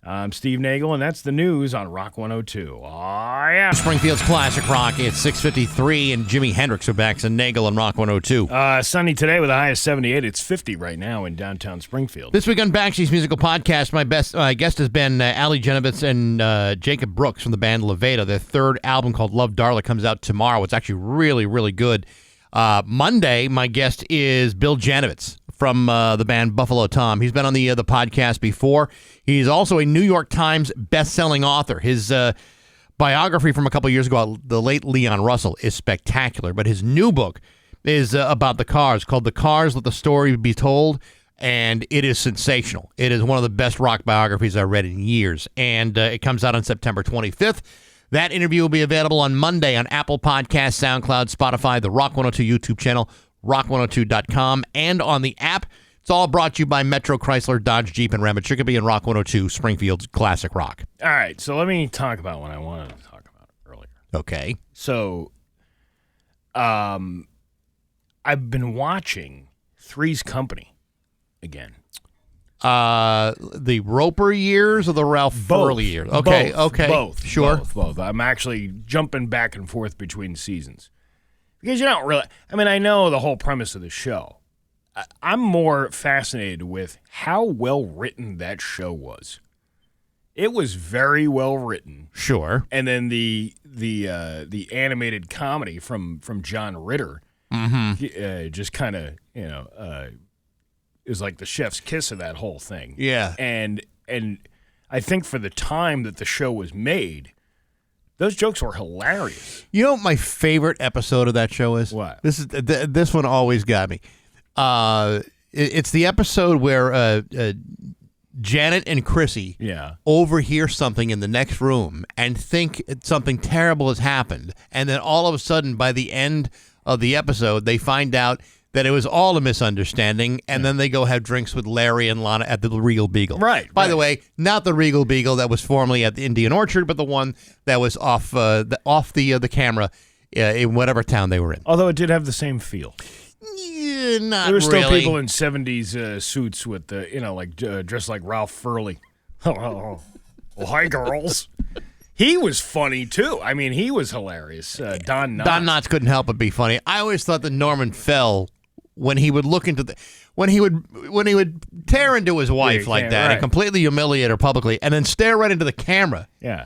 I'm Steve Nagle, and that's the news on Rock 102. Oh, yeah. Springfield's Classic Rock. It's 6:53, and Jimi Hendrix with Bax and Nagle on Rock 102. Sunny today with a high of 78. It's 50 right now in downtown Springfield. This week on Baxi's Musical Podcast, my guest has been Ali Genovitz and Jacob Brooks from the band Levada. Their third album called Love Darla comes out tomorrow. It's actually really, really good. Monday, my guest is Bill Janovitz from the band Buffalo Tom. He's been on the podcast before. He's also a New York Times best-selling author. His biography from a couple years ago, The Late Leon Russell, is spectacular. But his new book is about the Cars, called The Cars, Let the Story Be Told, and it is sensational. It is one of the best rock biographies I've read in years, and it comes out on September 25th. That interview will be available on Monday on Apple Podcasts, SoundCloud, Spotify, the Rock 102 YouTube channel, rock102.com, and on the app. It's all brought to you by Metro Chrysler, Dodge, Jeep, and Ram Chicopee and Rock 102, Springfield's Classic Rock. All right, so let me talk about what I wanted to talk about earlier. Okay. So, I've been watching Three's Company again. The Roper years or the Ralph Furley years? Okay, Both. Sure. Both. I'm actually jumping back and forth between seasons. Because you don't really, I know the whole premise of the show. I'm more fascinated with how well written that show was. It was very well written. Sure. And then the animated comedy from John Ritter just kind of, is like the chef's kiss of that whole thing. Yeah. And I think for the time that the show was made, those jokes were hilarious. You know what my favorite episode of that show is? What? This one always got me. It's the episode where Janet and Chrissy overhear something in the next room and think something terrible has happened. And then all of a sudden, by the end of the episode, they find out that it was all a misunderstanding, and then they go have drinks with Larry and Lana at the Regal Beagle. Right. By the way, not the Regal Beagle that was formerly at the Indian Orchard, but the one that was off the camera in whatever town they were in. Although it did have the same feel. Yeah, not there were still really. people in 70s suits with dressed like Ralph Furley. Oh, hi, girls. He was funny too. He was hilarious. Don Knotts. Don Knotts couldn't help but be funny. I always thought that Norman Fell, when he would look into when he would tear into his wife like that and completely humiliate her publicly, and then stare right into the camera. Yeah.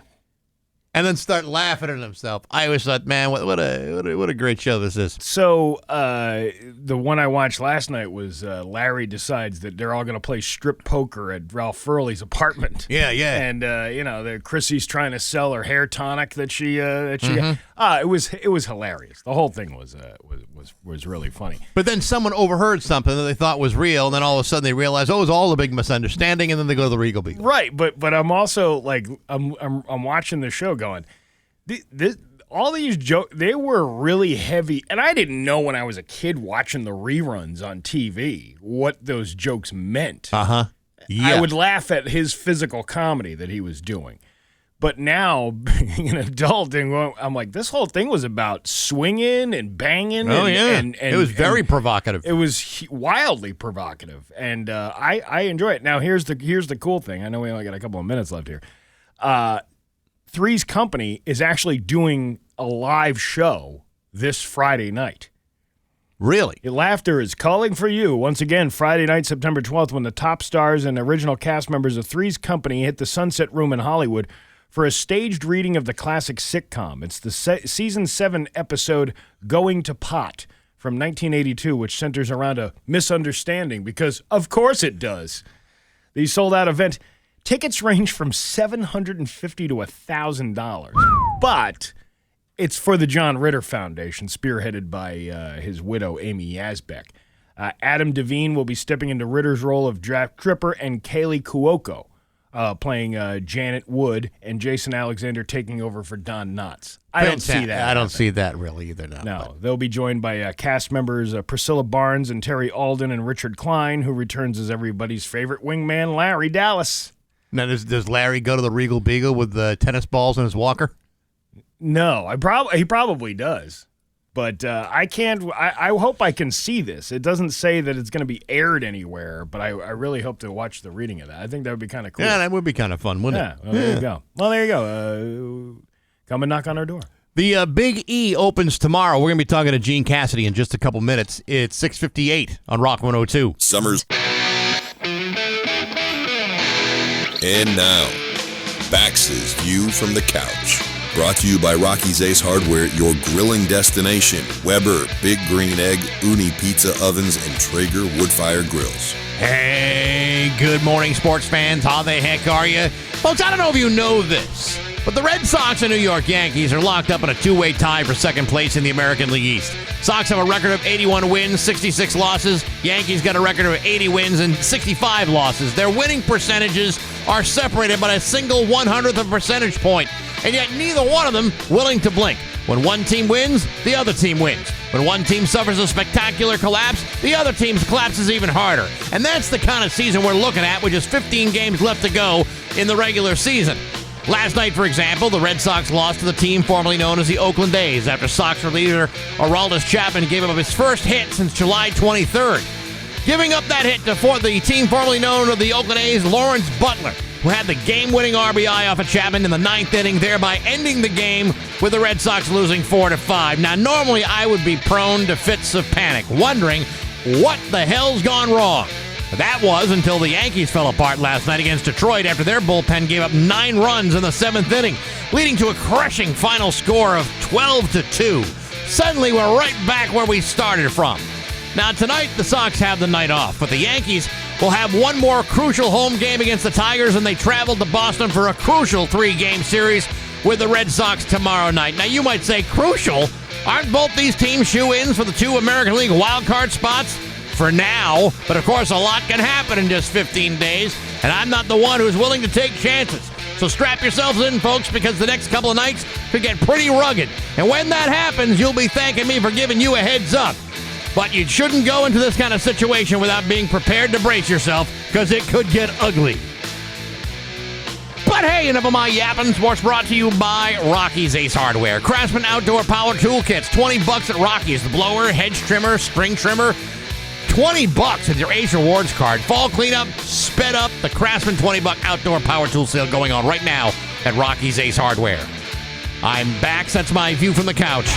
and then start laughing at himself. I always thought, man, what a great show this is. So the one I watched last night was Larry decides that they're all going to play strip poker at Ralph Furley's apartment. Yeah. And Chrissy's trying to sell her hair tonic that she got. It was hilarious. The whole thing was really funny. But then someone overheard something that they thought was real, and then all of a sudden they realize, it was all a big misunderstanding, and then they go to the Regal Beagle. Right, but I'm also like I'm watching the show going, all these jokes, they were really heavy, and I didn't know when I was a kid watching the reruns on TV what those jokes meant. Yeah. I would laugh at his physical comedy that he was doing. But now, being an adult, I'm like, this whole thing was about swinging and banging. And it was very provocative. It was wildly provocative, and I enjoy it. Now, here's the cool thing. I know we only got a couple of minutes left here. Three's Company is actually doing a live show this Friday night. Really? Laughter is calling for you. Once again, Friday night, September 12th, when the top stars and original cast members of Three's Company hit the Sunset Room in Hollywood for a staged reading of the classic sitcom. It's the season 7 episode Going to Pot from 1982, which centers around a misunderstanding because, of course, it does. The sold-out event tickets range from $750 to $1,000, but it's for the John Ritter Foundation, spearheaded by his widow, Amy Yazbek. Adam Devine will be stepping into Ritter's role of Jack Tripper, and Kaylee Cuoco playing Janet Wood, and Jason Alexander taking over for Don Knotts. I don't see that. I don't see that really either. No, they'll be joined by cast members Priscilla Barnes and Terry Alden and Richard Klein, who returns as everybody's favorite wingman, Larry Dallas. Now, does Larry go to the Regal Beagle with the tennis balls in his walker? No, he probably does. But I can't. I hope I can see this. It doesn't say that it's going to be aired anywhere, but I really hope to watch the reading of that. I think that would be kind of cool. Yeah, that would be kind of fun, wouldn't it? Well, there you go. Well, there you go. Come and knock on our door. The Big E opens tomorrow. We're going to be talking to Gene Cassidy in just a couple minutes. It's 6:58 on Rock 102. Summers. And now, Bax's View from the Couch. Brought to you by Rocky's Ace Hardware, your grilling destination. Weber, Big Green Egg, Uni Pizza Ovens, and Traeger Woodfire Grills. Hey, good morning, sports fans. How the heck are you? Folks, I don't know if you know this, but the Red Sox and New York Yankees are locked up in a two-way tie for second place in the American League East. Sox have a record of 81 wins, 66 losses. Yankees got a record of 80 wins and 65 losses. Their winning percentages are separated by a single 100th of a percentage point, and yet neither one of them willing to blink. When one team wins, the other team wins. When one team suffers a spectacular collapse, the other team's collapses even harder. And that's the kind of season we're looking at with just 15 games left to go in the regular season. Last night, for example, the Red Sox lost to the team formerly known as the Oakland A's after Sox reliever Aroldis Chapman gave up his first hit since July 23rd. Giving up that hit to the team formerly known as the Oakland A's, Lawrence Butler, who had the game-winning RBI off of Chapman in the ninth inning, thereby ending the game with the Red Sox losing 4-5. Now, normally I would be prone to fits of panic, wondering what the hell's gone wrong. But that was until the Yankees fell apart last night against Detroit after their bullpen gave up 9 runs in the 7th inning, leading to a crushing final score of 12-2. Suddenly, we're right back where we started from. Now, tonight, the Sox have the night off, but the Yankees will have one more crucial home game against the Tigers, and they travel to Boston for a crucial 3-game series with the Red Sox tomorrow night. Now, you might say, crucial? Aren't both these teams shoe-ins for the 2 American League wildcard spots? For now, but of course, a lot can happen in just 15 days, and I'm not the one who's willing to take chances. So strap yourselves in, folks, because the next couple of nights could get pretty rugged. And when that happens, you'll be thanking me for giving you a heads up. But you shouldn't go into this kind of situation without being prepared to brace yourself, because it could get ugly. But hey, enough of my yapping. Sports brought to you by Rocky's Ace Hardware. Craftsman Outdoor Power Tool Kits, $20 at Rocky's. The blower, hedge trimmer, string trimmer, $20 with your Ace Rewards card. Fall cleanup, sped up. The Craftsman $20 Outdoor Power Tool sale going on right now at Rocky's Ace Hardware. I'm Bax. That's my view from the couch.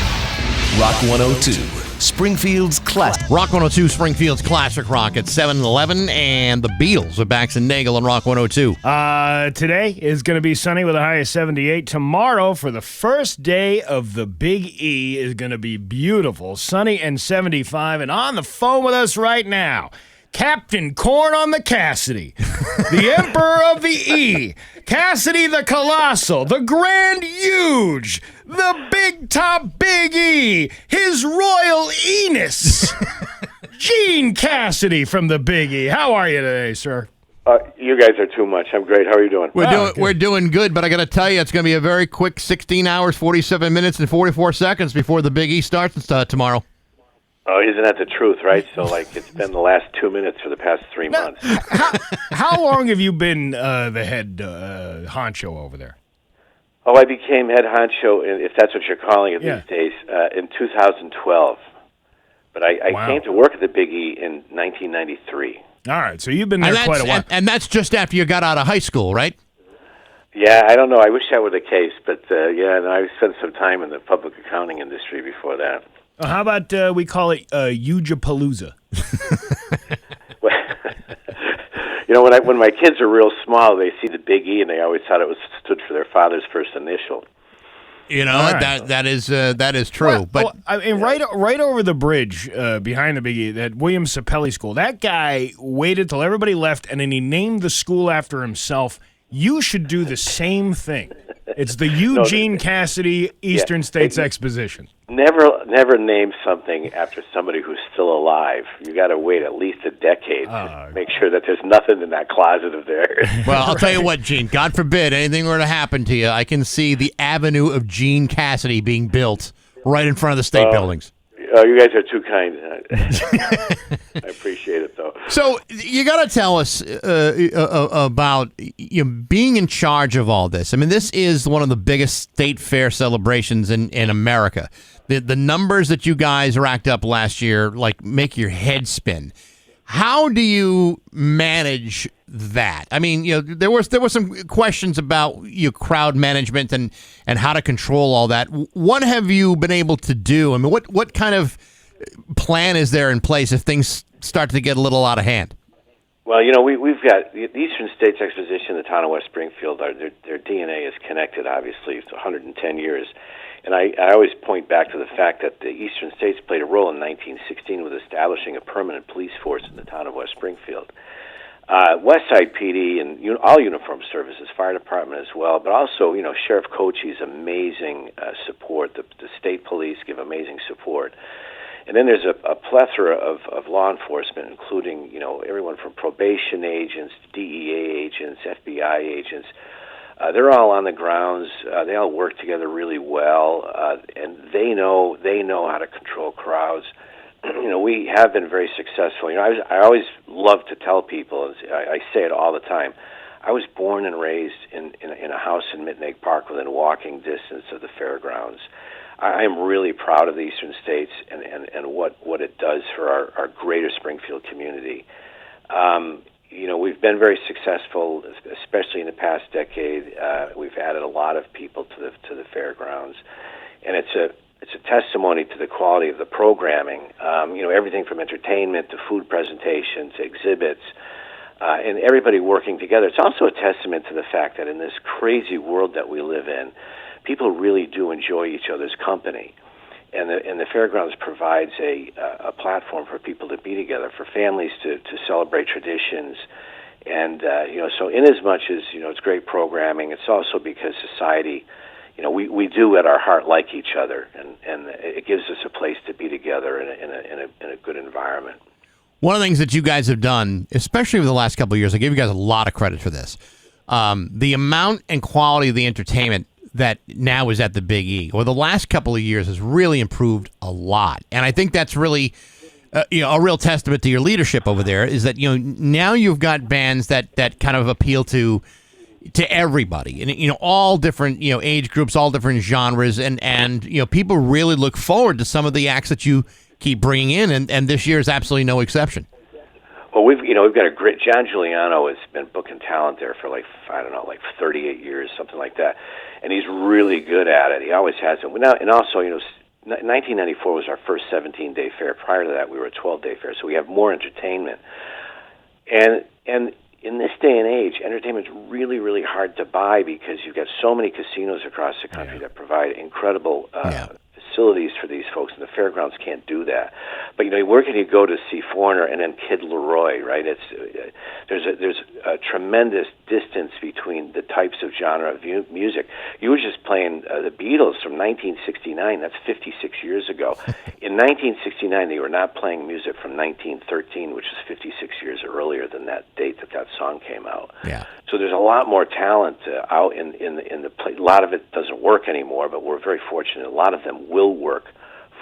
Rock 102, Springfield's classic. Rock 102, Springfield's Classic Rock at 7-Eleven, and the Beatles are Bax and Nagle on Rock 102. Today is going to be sunny with a high of 78. Tomorrow, for the first day of the Big E, is going to be beautiful, sunny and 75. And on the phone with us right now, Captain Corn on the Cassidy, the Emperor of the E, Cassidy the Colossal, the Grand Huge, the Big Top Big E, His Royal Enos, Gene Cassidy from the Big E. How are you today, sir? You guys are too much. I'm great. How are you doing? We're doing good, but I got to tell you, it's going to be a very quick 16 hours, 47 minutes, and 44 seconds before the Big E starts tomorrow. Oh, isn't that the truth, right? So, it's been the last 2 minutes for the past 3 months. How long have you been the head honcho over there? Oh, I became head honcho, if that's what you're calling it these days, in 2012. But I came to work at the Big E in 1993. All right, so you've been there quite a while. And that's just after you got out of high school, right? Yeah, I don't know. I wish that were the case, but and I spent some time in the public accounting industry before that. How about we call it Ujapalooza? When my kids are real small, they see the Big E, and they always thought it stood for their father's first initial. That is true. Right over the bridge behind the Big E, that William Sapelli School, that guy waited till everybody left, and then he named the school after himself. You should do the same thing. It's the Eugene Cassidy Eastern States Exposition. Never name something after somebody who's still alive. You got to wait at least a decade to make sure that there's nothing in that closet of theirs. Well, I'll tell you what, Gene. God forbid anything were to happen to you, I can see the avenue of Gene Cassidy being built right in front of the state buildings. Oh, you guys are too kind. I appreciate it, though. So you got to tell us about being in charge of all this. I mean, this is one of the biggest state fair celebrations in America. The numbers that you guys racked up last year, make your head spin. How do you manage that? I mean, there were some questions about crowd management and how to control all that. What have you been able to do? I mean, what kind of plan is there in place if things start to get a little out of hand? Well, we've got the Eastern States Exposition, the town of West Springfield. Their DNA is connected, obviously, to 110 years. And I always point back to the fact that the Eastern States played a role in 1916 with establishing a permanent police force in the town of West Springfield. Westside PD and all uniform services, fire department as well, but also, Sheriff Cochie's amazing support. The state police give amazing support. And then there's a plethora of law enforcement, including, everyone from probation agents, DEA agents, FBI agents. They're all on the grounds. They all work together really well, and they know how to control crowds. We have been very successful. I always love to tell people, I say it all the time, I was born and raised in a house in Mittenegg Park within walking distance of the fairgrounds. I am really proud of the Eastern States and what it does for our greater Springfield community. We've been very successful, especially in the past decade. We've added a lot of people to the fairgrounds, and it's a testimony to the quality of the programming. Everything from entertainment to food presentation to exhibits, and everybody working together. It's also a testament to the fact that in this crazy world that we live in, people really do enjoy each other's company. And the fairgrounds provides a platform for people to be together, for families to celebrate traditions. And, so in as much as, it's great programming, it's also because society, we do at our heart like each other, and it gives us a place to be together in a good environment. One of the things that you guys have done, especially over the last couple of years, I give you guys a lot of credit for this. The amount and quality of the entertainment that now is at the Big E, or the last couple of years, has really improved a lot. And I think that's really a real testament to your leadership over there, is that now you've got bands that kind of appeal to everybody, and all different age groups, all different genres, and people really look forward to some of the acts that you keep bringing in, and this year is absolutely no exception. Well, we've got a great John Giuliano has been booking talent there for 38 years, something like that, and he's really good at it. He always has it. Now, and also, 1994 was our first 17-day fair. Prior to that, we were a 12-day fair, so we have more entertainment. And in this day and age, entertainment's really, really hard to buy because you've got so many casinos across the country that provide incredible facilities for these folks, and the fairgrounds can't do that. But where can you go to see Foreigner and then Kid Leroy? Right? There's a tremendous distance between the types of genre of music. You were just playing the Beatles from 1969. That's 56 years ago. In 1969, they were not playing music from 1913, which is 56 years earlier than that date that song came out. Yeah. So there's a lot more talent out in the play. A lot of it doesn't work anymore, but we're very fortunate. A lot of them will work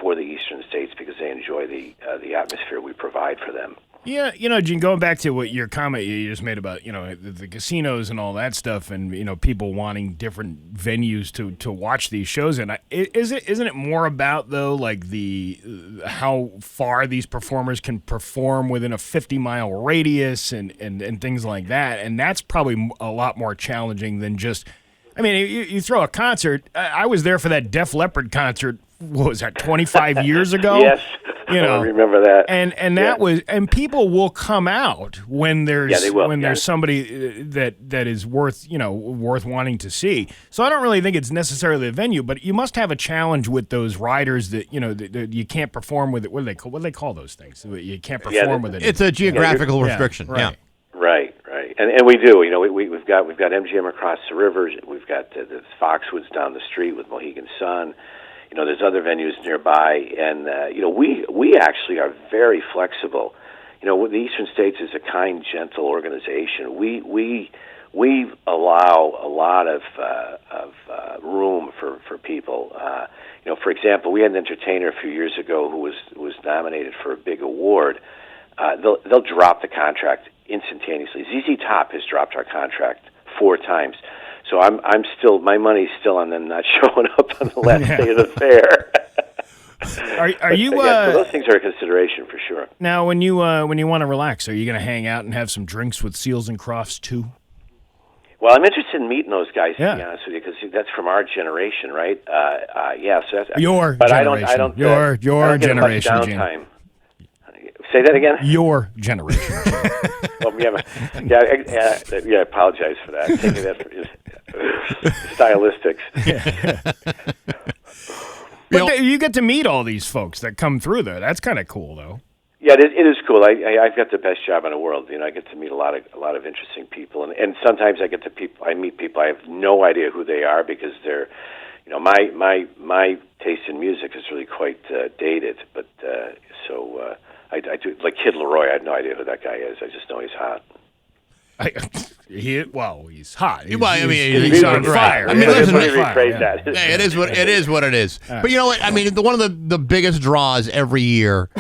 for the eastern states because they enjoy the atmosphere we provide for them. Yeah, Gene, going back to what your comment you just made about, the casinos and all that stuff and, people wanting different venues to watch these shows in, isn't it more about, though, like how far these performers can perform within a 50-mile radius and things like that? And that's probably a lot more challenging than just, you throw a concert. I was there for that Def Leppard concert, what was that, 25 years ago? Yes. I remember that. And that was, and people will come out when there's somebody that is worth wanting to see. So I don't really think it's necessarily a venue, but you must have a challenge with those riders that that you can't perform with it. What do they call those things? You can't perform with it. It's a geographical restriction. Right. Right. And we do. We've got MGM across the river. We've got the Foxwoods down the street with Mohegan Sun. There's other venues nearby, and we actually are very flexible. The Eastern States is a kind, gentle organization. We allow a lot of room for people. For example, we had an entertainer a few years ago who was nominated for a big award. They'll drop the contract instantaneously. ZZ Top has dropped our contract 4 times. So I'm still, my money's still on them not showing up on the last day of the fair. Are you? So those things are a consideration for sure. Now, when you want to relax, are you going to hang out and have some drinks with Seals and Crofts too? Well, I'm interested in meeting those guys, to Yeah. be honest with you, because that's from our generation, right? So that's Your but generation. I don't Your I don't get much generation, Gene. downtime. Say that again. Your generation. I apologize for that. Taking that stylistics. But you get to meet all these folks that come through there. That's kind of cool, though. Yeah, it is cool. I've got the best job in the world. I get to meet a lot of interesting people, and sometimes I meet people I have no idea who they are because they're, my taste in music is really quite dated. But I do, like Kid Leroy. I have no idea who that guy is. I just know he's hot. He's hot. He's on fire. Listen, let me rephrase that. It is what it is. But you know what? One of the biggest draws every year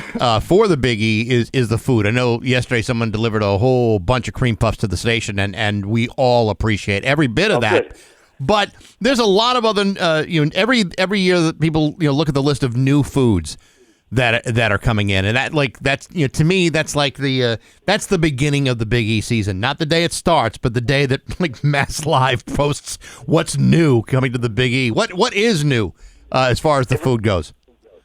for the Big E is the food. I know yesterday someone delivered a whole bunch of cream puffs to the station, and we all appreciate every bit of that. Good. But there's a lot of other every year that people look at the list of new foods that are coming in, and that's to me that's like that's the beginning of the Big E season. Not the day it starts, but the day that Mass Live posts what's new coming to the Big E. What is new as far as the food goes?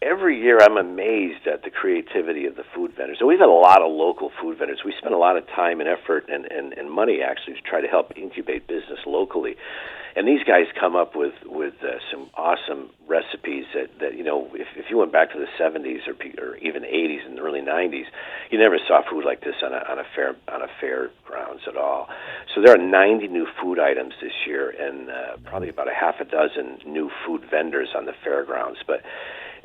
Every year I'm amazed at the creativity of the food vendors. And we've had a lot of local food vendors. We spend a lot of time and effort and money actually to try to help incubate business locally. And these guys come up with some awesome recipes that if you went back to the 70s or even 80s and the early 90s, you never saw food like this on a fairgrounds at all. So there are 90 new food items this year, and probably about a half a dozen new food vendors on the fairgrounds. But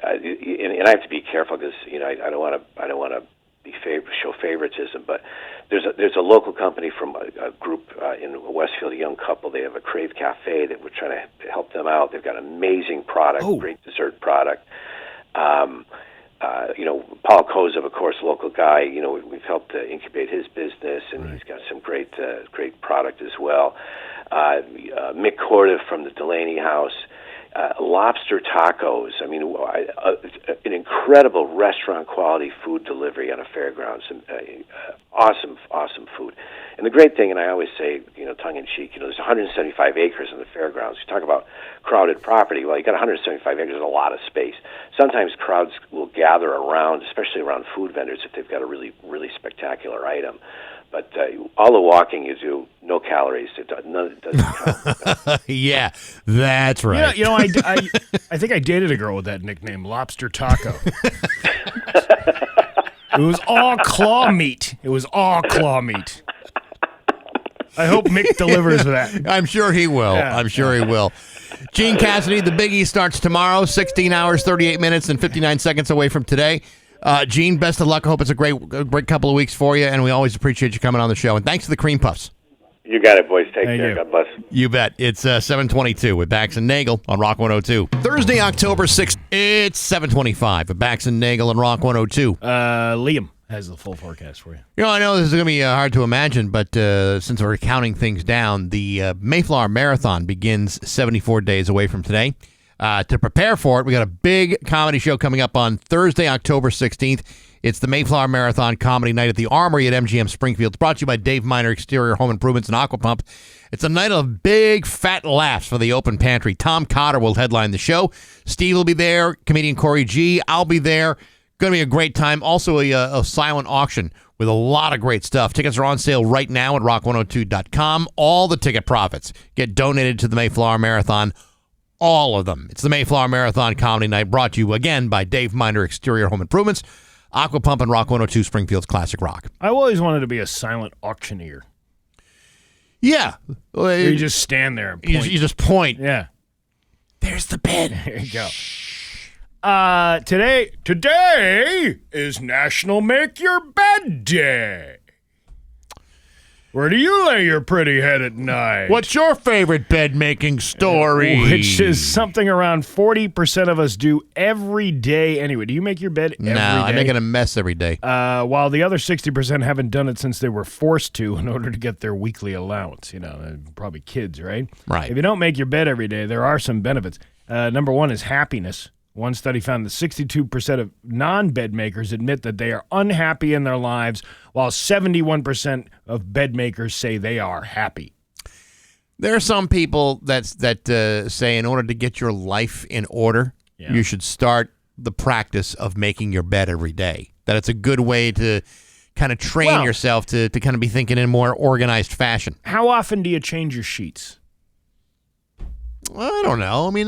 and I have to be careful because I don't want to show favoritism, but there's a local company from a group in Westfield, a young couple. They have a Crave Cafe that we're trying to help them out. They've got amazing product, great dessert product. Paul Kozov, of course, local guy. We've helped incubate his business, and he's got some great product as well. Mick Cordiff from the Delaney House. lobster tacos. I mean, an incredible restaurant quality food delivery on a fairgrounds, and awesome food. And the great thing, and I always say, tongue in cheek, there's 175 acres in the fairgrounds. You talk about crowded property. Well, you got 175 acres, is a lot of space. Sometimes crowds will gather around, especially around food vendors, if they've got a really spectacular item. But all the walking you do, no calories. It doesn't count. Yeah, that's right. I think I dated a girl with that nickname, Lobster Taco. It was all claw meat. I hope Mick delivers that. I'm sure he will. Yeah. I'm sure he will. Gene Cassidy, the Biggie starts tomorrow, 16 hours, 38 minutes, and 59 seconds away from today. Gene, best of luck. I hope it's a great couple of weeks for you, and we always appreciate you coming on the show. And thanks for the cream puffs. You got it, boys. Take Thank care. you. God bless. You bet. It's 7:22 with Bax and Nagle on Rock 102. Thursday, October 6th. It's 7:25 with Bax and Nagle on Rock 102. Liam has the full forecast for you. I know this is going to be hard to imagine, but since we're counting things down, the Mayflower Marathon begins 74 days away from today. To prepare for it, we got a big comedy show coming up on Thursday, October 16th. It's the Mayflower Marathon Comedy Night at the Armory at MGM Springfield. It's brought to you by Dave Miner Exterior Home Improvements and Aqua Pump. It's a night of big, fat laughs for the open pantry. Tom Cotter will headline the show. Steve will be there. Comedian Corey G. I'll be there. Going to be a great time. Also a silent auction with a lot of great stuff. Tickets are on sale right now at rock102.com. All the ticket profits get donated to the Mayflower Marathon. All of them. It's the Mayflower Marathon Comedy Night, brought to you again by Dave Miner Exterior Home Improvements, Aqua Pump, and Rock 102 Springfield's Classic Rock. I always wanted to be a silent auctioneer. Yeah. You just stand there and point. You just point. Yeah. There's the bed. There you go. Today is National Make Your Bed Day. Where do you lay your pretty head at night? What's your favorite bed-making story? Which is something around 40% of us do every day anyway. Do you make your bed every day? No, I'm making a mess every day. While the other 60% haven't done it since they were forced to in order to get their weekly allowance. Probably kids, right? Right. If you don't make your bed every day, there are some benefits. Number one is happiness. One study found that 62% of non-bed makers admit that they are unhappy in their lives, while 71% of bed makers say they are happy. There are some people that say in order to get your life in order, you should start the practice of making your bed every day. That it's a good way to kind of train yourself to kind of be thinking in a more organized fashion. How often do you change your sheets? I don't know. I mean,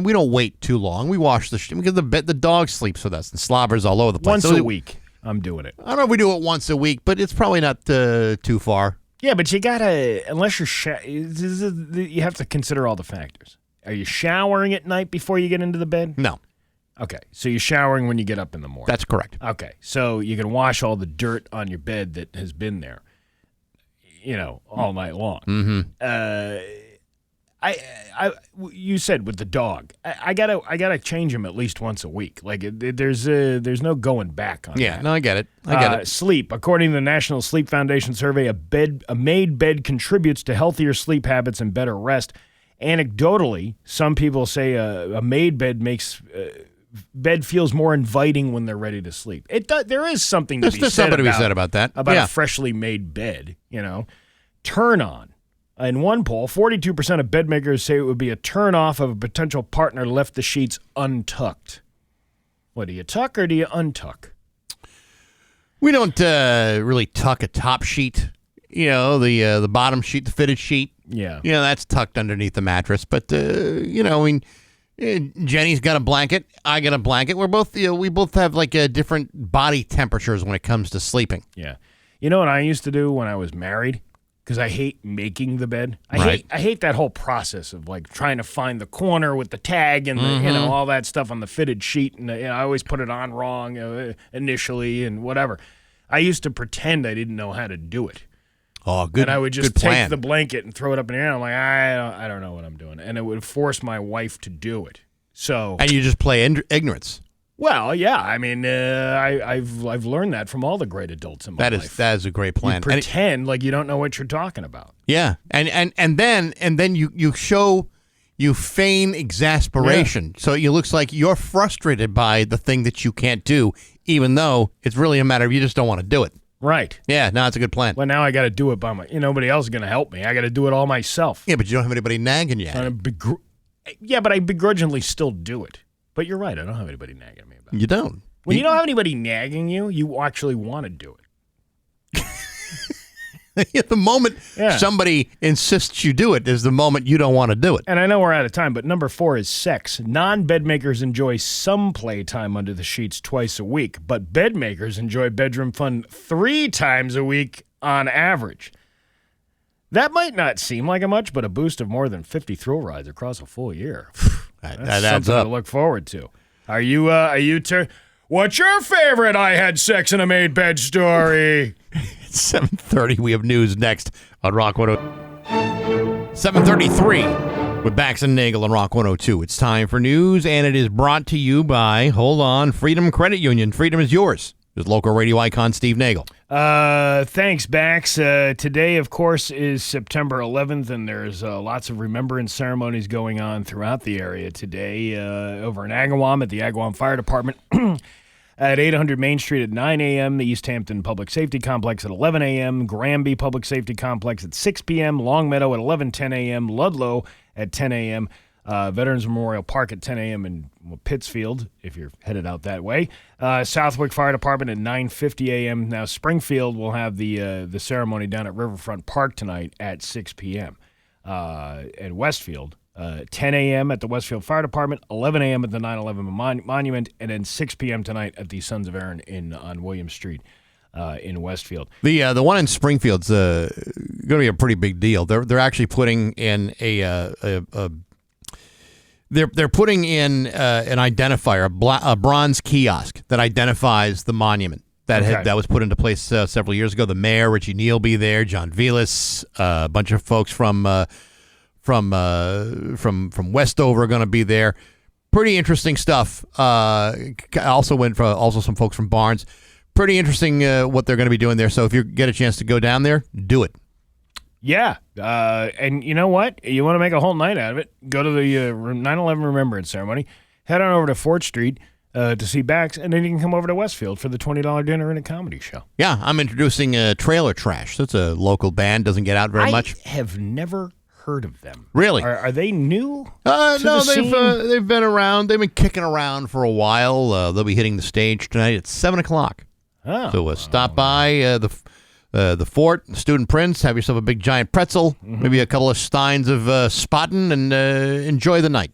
we don't wait too long. We wash because the dog sleeps with us and slobbers all over the place. Once a week, I'm doing it. I don't know if we do it once a week, but it's probably not too far. Yeah, but you gotta, unless you're you have to consider all the factors. Are you showering at night before you get into the bed? No. Okay, so you're showering when you get up in the morning. That's correct. Okay, so you can wash all the dirt on your bed that has been there, all night long. Mm-hmm. You said with the dog, I gotta change him at least once a week. Like there's no going back on that. Yeah, no, I get it. I get it. Sleep. According to the National Sleep Foundation survey, a made bed contributes to healthier sleep habits and better rest. Anecdotally, some people say a made bed makes bed feels more inviting when they're ready to sleep. There is something to be said about that. About a freshly made bed. Turn on. In one poll, 42% of bedmakers say it would be a turn-off if a potential partner left the sheets untucked. What, do you tuck or do you untuck? We don't really tuck a top sheet. The bottom sheet, the fitted sheet. Yeah. That's tucked underneath the mattress. But, Jenny's got a blanket. I got a blanket. We both have different body temperatures when it comes to sleeping. Yeah. You know what I used to do when I was married? Because I hate making the bed. I hate that whole process of trying to find the corner with the tag and all that stuff on the fitted sheet, and I always put it on wrong initially and whatever. I used to pretend I didn't know how to do it. Oh, good. And I would just take the blanket and throw it up in the air. I'm like, I don't know what I'm doing, and it would force my wife to do it. And you just play ignorance. Well, yeah. I mean, I've learned that from all the great adults in my life. That is a great plan. You pretend like you don't know what you're talking about. Yeah, and then you show you feign exasperation. So it looks like you're frustrated by the thing that you can't do, even though it's really a matter of you just don't want to do it. Right. Yeah, no, it's a good plan. Well, now I got to do it by nobody else is going to help me. I got to do it all myself. Yeah, but you don't have anybody nagging you at it. Yeah, but I begrudgingly still do it. But you're right. I don't have anybody nagging me about it. You don't. When you don't have anybody nagging you, you actually want to do it. At the moment somebody insists you do it is the moment you don't want to do it. And I know we're out of time, but number 4 is sex. Non-bed makers enjoy some playtime under the sheets twice a week, but bed makers enjoy bedroom fun 3 times a week on average. That might not seem like a much, but a boost of more than 50 thrill rides across a full year. That's something to look forward to. Are you what's your favorite I had sex in a made bed story? It's 7:30. We have news next on Rock 102. 7:33 with Bax and Nagle on Rock 102. It's time for news, and it is brought to you by, Freedom Credit Union. Freedom is yours. There's local radio icon Steve Nagle. Thanks, Bax. Today, of course, is September 11th, and there's lots of remembrance ceremonies going on throughout the area today. Over in Agawam at the Agawam Fire Department at 800 Main Street at 9 a.m., the East Hampton Public Safety Complex at 11 a.m., Granby Public Safety Complex at 6 p.m., Longmeadow at 11:10 a.m., Ludlow at 10 a.m., Veterans Memorial Park at 10 a.m. in Pittsfield, if you're headed out that way. Southwick Fire Department at 9:50 a.m. Now, Springfield will have the ceremony down at Riverfront Park tonight at 6 p.m. And Westfield, 10 a.m. at the Westfield Fire Department, 11 a.m. at the 9/11 Monument, and then 6 p.m. tonight at the Sons of Erin on William Street in Westfield. The one in Springfield's going to be a pretty big deal. They're actually putting in They're putting in an identifier, a bronze kiosk that identifies the monument that was put into place several years ago. The mayor, Richie Neal, will be there. John Vilas, a bunch of folks from Westover are going to be there. Pretty interesting stuff. Also some folks from Barnes. Pretty interesting what they're going to be doing there. So if you get a chance to go down there, do it. Yeah, and you know what? You want to make a whole night out of it, go to the 9/11 Remembrance Ceremony, head on over to Fort Street to see Bax, and then you can come over to Westfield for the $20 dinner and a comedy show. Yeah, I'm introducing Trailer Trash. That's a local band, doesn't get out very much. I have never heard of them. Really? Are they new? No, they've been around. They've been kicking around for a while. They'll be hitting the stage tonight at 7 o'clock. Oh. So stop by the Fort, Student Prince, have yourself a big giant pretzel, maybe a couple of steins of Spaten, and enjoy the night.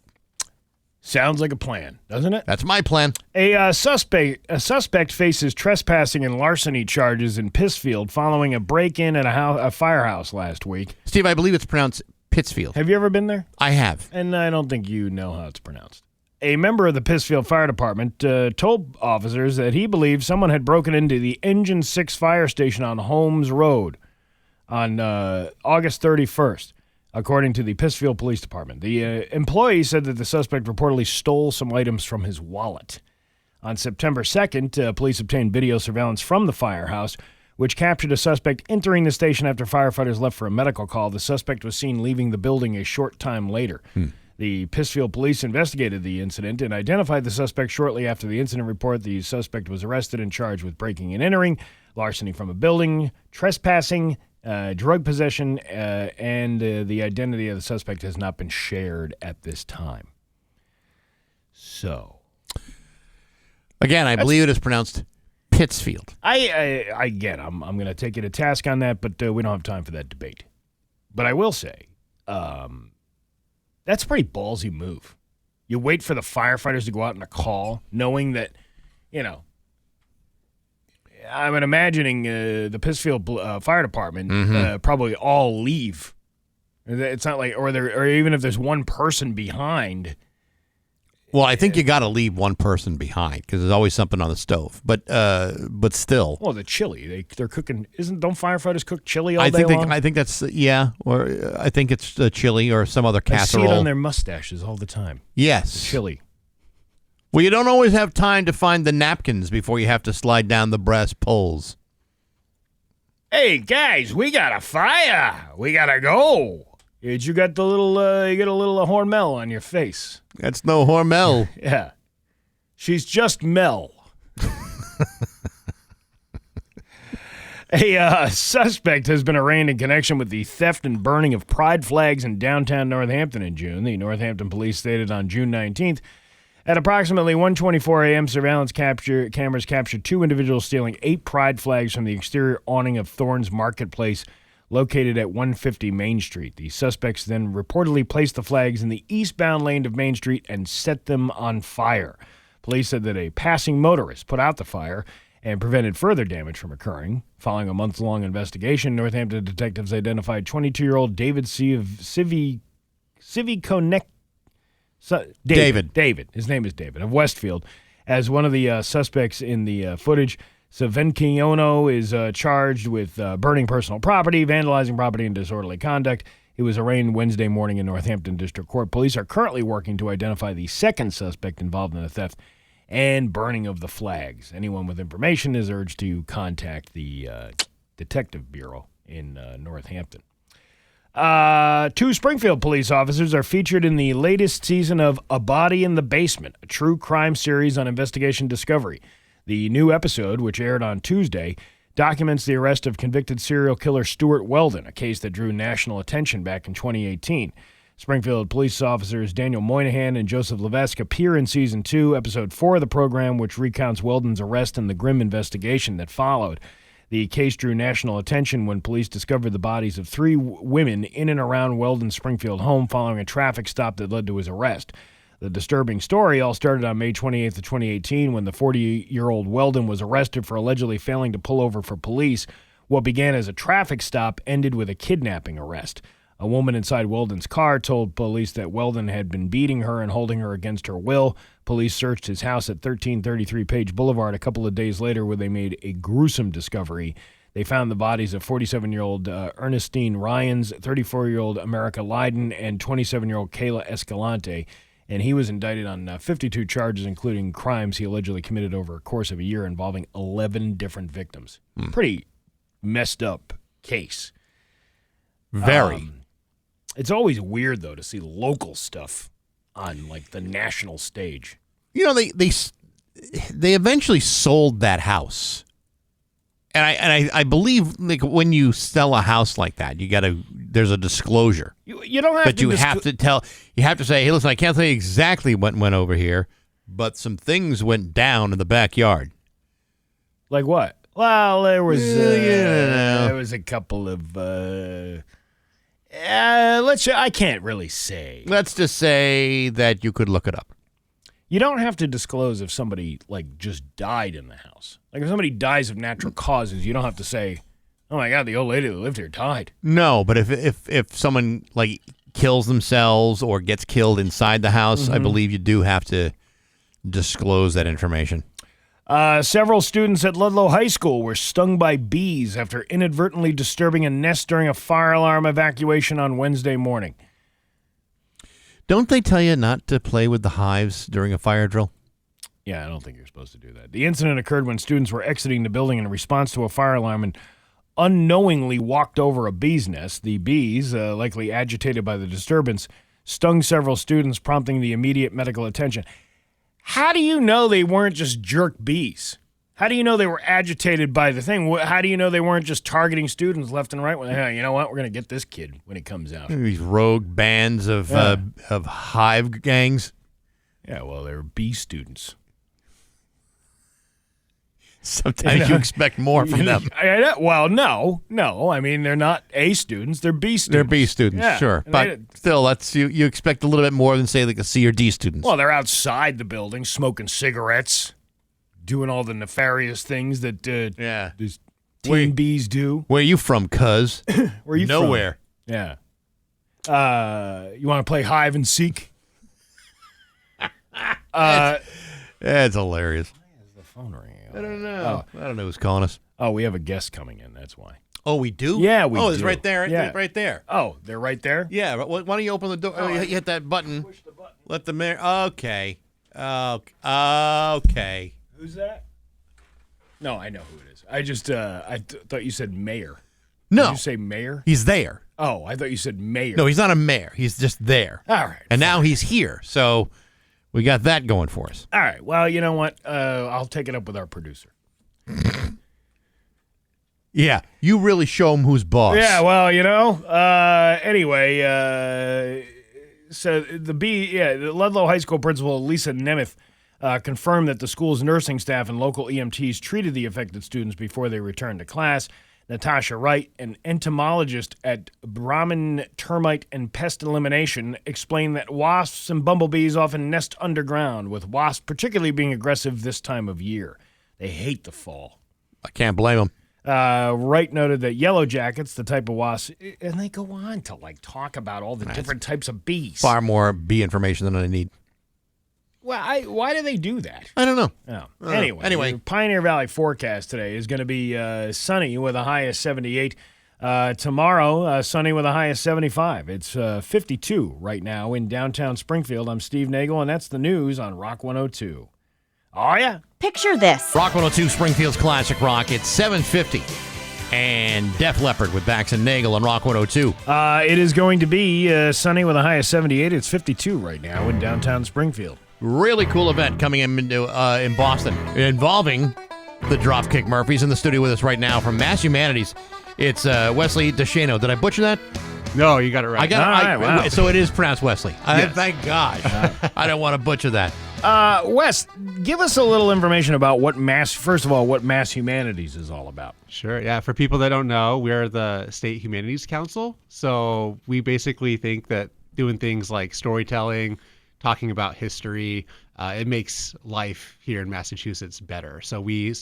Sounds like a plan, doesn't it? That's my plan. A suspect faces trespassing and larceny charges in Pittsfield following a break-in at a firehouse last week. Steve, I believe it's pronounced Pittsfield. Have you ever been there? I have. And I don't think you know how it's pronounced. A member of the Pittsfield Fire Department told officers that he believed someone had broken into the Engine 6 fire station on Holmes Road on August 31st, according to the Pittsfield Police Department. The employee said that the suspect reportedly stole some items from his wallet. On September 2nd, police obtained video surveillance from the firehouse, which captured a suspect entering the station after firefighters left for a medical call. The suspect was seen leaving the building a short time later. The Pittsfield police investigated the incident and identified the suspect shortly after the incident report. The suspect was arrested and charged with breaking and entering, larceny from a building, trespassing, drug possession, and the identity of the suspect has not been shared at this time. So, again, I believe it is pronounced Pittsfield. I'm going to take you to task on that, but we don't have time for that debate. But I will say, that's a pretty ballsy move. You wait for the firefighters to go out on a call, knowing that, I'm imagining the Pittsfield Fire Department probably all leave. It's not like, or even if there's one person behind. Well, I think you got to leave one person behind because there's always something on the stove. But still. Well, the chili they're cooking. Don't firefighters cook chili all day long? I think that's or I think it's chili or some other casserole. I see it on their mustaches all the time. Yes, the chili. Well, you don't always have time to find the napkins before you have to slide down the brass poles. Hey guys, we got a fire. We gotta go. You got the little, you got a little Hormel on your face. That's no Hormel. Yeah. She's just Mel. A suspect has been arraigned in connection with the theft and burning of pride flags in downtown Northampton in June. The Northampton police stated on June 19th, at approximately 1:24 a.m., surveillance cameras captured 2 individuals stealing 8 pride flags from the exterior awning of Thorns Marketplace located at 150 Main Street. The suspects then reportedly placed the flags in the eastbound lane of Main Street and set them on fire. Police said that a passing motorist put out the fire and prevented further damage from occurring. Following a month-long investigation, Northampton detectives identified 22-year-old David Civiconek. David. His name is David, of Westfield, as one of the suspects in the footage. Savenkiono is charged with burning personal property, vandalizing property, and disorderly conduct. He was arraigned Wednesday morning in Northampton District Court. Police are currently working to identify the second suspect involved in the theft and burning of the flags. Anyone with information is urged to contact the Detective Bureau in Northampton. 2 Springfield police officers are featured in the latest season of A Body in the Basement, a true crime series on Investigation Discovery. The new episode, which aired on Tuesday, documents the arrest of convicted serial killer Stuart Weldon, a case that drew national attention back in 2018. Springfield police officers Daniel Moynihan and Joseph Levesque appear in Season 2, Episode 4 of the program, which recounts Weldon's arrest and the grim investigation that followed. The case drew national attention when police discovered the bodies of 3 women in and around Weldon's Springfield home following a traffic stop that led to his arrest. The disturbing story all started on May 28th of 2018 when the 40-year-old Weldon was arrested for allegedly failing to pull over for police. What began as a traffic stop ended with a kidnapping arrest. A woman inside Weldon's car told police that Weldon had been beating her and holding her against her will. Police searched his house at 1333 Page Boulevard a couple of days later where they made a gruesome discovery. They found the bodies of 47-year-old Ernestine Ryans, 34-year-old America Lydon, and 27-year-old Kayla Escalante. And he was indicted on 52 charges, including crimes he allegedly committed over a course of a year involving 11 different victims. Pretty messed up case. Very. It's always weird, though, to see local stuff on, like, the national stage. You know, they eventually sold that house. And I believe, like, when you sell a house like that, there's a disclosure. You don't have but to. You have to tell. You have to say, hey, listen, I can't tell you exactly what went over here, but some things went down in the backyard. Like what? Well, there was there was a couple of. I can't really say. Let's just say that you could look it up. You don't have to disclose if somebody, like, just died in the house. Like, if somebody dies of natural causes, you don't have to say, oh, my God, the old lady that lived here died. No, but if someone, like, kills themselves or gets killed inside the house, I believe you do have to disclose that information. Several students at Ludlow High School were stung by bees after inadvertently disturbing a nest during a fire alarm evacuation on Wednesday morning. Don't they tell you not to play with the hives during a fire drill? Yeah, I don't think you're supposed to do that. The incident occurred when students were exiting the building in response to a fire alarm and unknowingly walked over a bee's nest. The bees, likely agitated by the disturbance, stung several students, prompting the immediate medical attention. How do you know they weren't just jerk bees? How do you know they were agitated by the thing? How do you know they weren't just targeting students left and right? Hey, you know what? We're going to get this kid when he comes out. These rogue bands of hive gangs. Yeah, well, they were bee students. Sometimes you expect more from them. Well, no. I mean, they're not A students; they're B students. They're B students, yeah. Sure, but still, you expect a little bit more than, say, like a C or D students. Well, they're outside the building, smoking cigarettes, doing all the nefarious things that these teen bees do. Where are you from, cuz? Where are you Nowhere. From? Yeah. You want to play hide and seek? It's hilarious. Why is the phone ringing? I don't know. I don't know who's calling us. Oh, we have a guest coming in. That's why. Oh, we do? Yeah, we do. Oh, it's right there. Yeah. Right there. Oh, they're right there? Yeah. Why don't you open the door? You hit that button. Push the button. Let the mayor. Okay. Okay. Who's that? No, I know who it is. I just I thought you said mayor. No. Did you say mayor? He's there. Oh, I thought you said mayor. No, he's not a mayor. He's just there. All right. And now he's here. So we got that going for us. All right. Well, you know what? I'll take it up with our producer. Yeah, you really show him who's boss. Yeah, well, anyway, so the Ludlow High School principal, Lisa Nemeth, confirmed that the school's nursing staff and local EMTs treated the affected students before they returned to class. Natasha Wright, an entomologist at Brahmin Termite and Pest Elimination, explained that wasps and bumblebees often nest underground, with wasps particularly being aggressive this time of year. They hate the fall. I can't blame them. Wright noted that yellow jackets, the type of wasp, and they go on to talk about all the different types of bees. Far more bee information than I need. Well, why do they do that? I don't know. Oh. Anyway, the Pioneer Valley forecast today is going to be sunny with a high of 78. Tomorrow, sunny with a high of 75. It's 52 right now in downtown Springfield. I'm Steve Nagle, and that's the news on Rock 102. Oh, yeah. Picture this. Rock 102, Springfield's Classic Rock. It's 7:50. And Def Leppard with Bax and Nagle on Rock 102. It is going to be sunny with a high of 78. It's 52 right now in downtown Springfield. Really cool event coming in Boston involving the Dropkick Murphys. In the studio with us right now from Mass Humanities. It's Wesley DeShano. Did I butcher that? No, you got it right. I got it. Right, wow. So it is pronounced Wesley. Yes. Thank God. I don't want to butcher that. Wes, give us a little information about what Mass Humanities is all about. Sure. Yeah. For people that don't know, we're the State Humanities Council. So we basically think that doing things like storytelling, talking about history, it makes life here in Massachusetts better. So we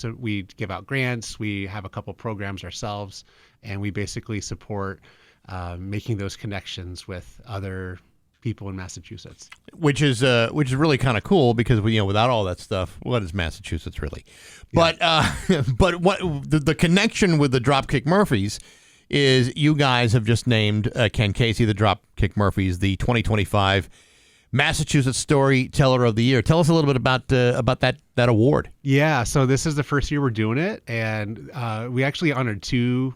give out grants. We have a couple programs ourselves, and we basically support making those connections with other people in Massachusetts, which is really kind of cool because without all that stuff, what is Massachusetts really? Yeah. But what the connection with the Dropkick Murphys is you guys have just named Ken Casey, the Dropkick Murphys, the 2025 Massachusetts Storyteller of the Year. Tell us a little bit about that award. Yeah, so this is the first year we're doing it, and we actually honored two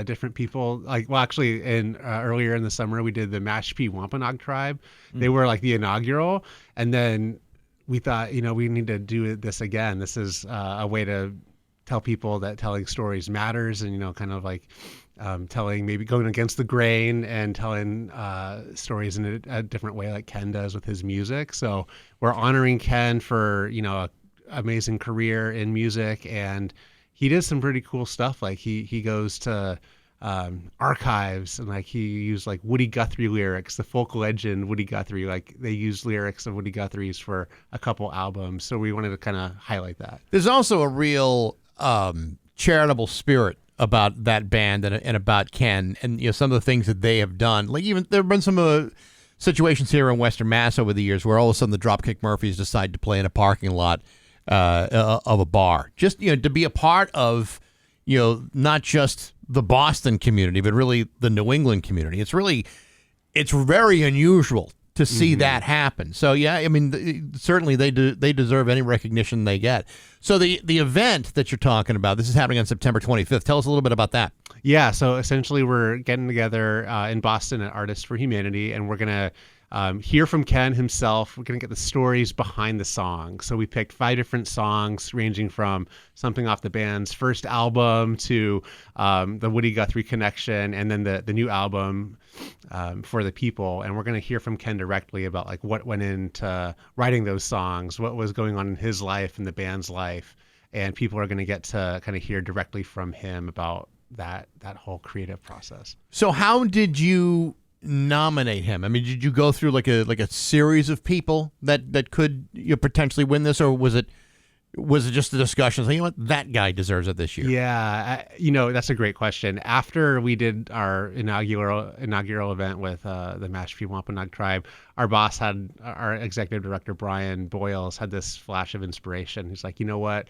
different people. Earlier in the summer, we did the Mashpee Wampanoag tribe. They were like the inaugural, and then we thought, we need to do this again. This is a way to tell people that telling stories matters, and kind of like telling, maybe going against the grain and telling stories in a different way, like Ken does with his music. So we're honoring Ken for a amazing career in music, and he did some pretty cool stuff. Like he goes to archives, and like he used like Woody Guthrie lyrics, the folk legend Woody Guthrie. Like they used lyrics of Woody Guthrie's for a couple albums. So we wanted to kind of highlight that. There's also a real charitable spirit about that band and about Ken, and some of the things that they have done. Like even there have been some situations here in Western Mass over the years where all of a sudden the Dropkick Murphys decide to play in a parking lot of a bar, just to be a part of not just the Boston community but really the New England community. It's very unusual to see that happen. So yeah, I mean certainly they deserve any recognition they get. So the event that you're talking about, this is happening on September 25th. Tell us a little bit about that. Yeah, so essentially we're getting together in Boston at Artists for Humanity, and we're gonna hear from Ken himself. We're going to get the stories behind the song. So we picked 5 different songs ranging from something off the band's first album to the Woody Guthrie connection, and then the new album For the People. And we're going to hear from Ken directly about like what went into writing those songs, what was going on in his life and the band's life. And people are going to get to kind of hear directly from him about that whole creative process. So how did you nominate him? I mean, did you go through like a series of people that could potentially win this, or was it just a discussion? Like, what, that guy deserves it this year? Yeah, that's a great question. After we did our inaugural event with the Mashpee Wampanoag tribe, our boss our executive director Brian Boyles had this flash of inspiration. He's like, you know what?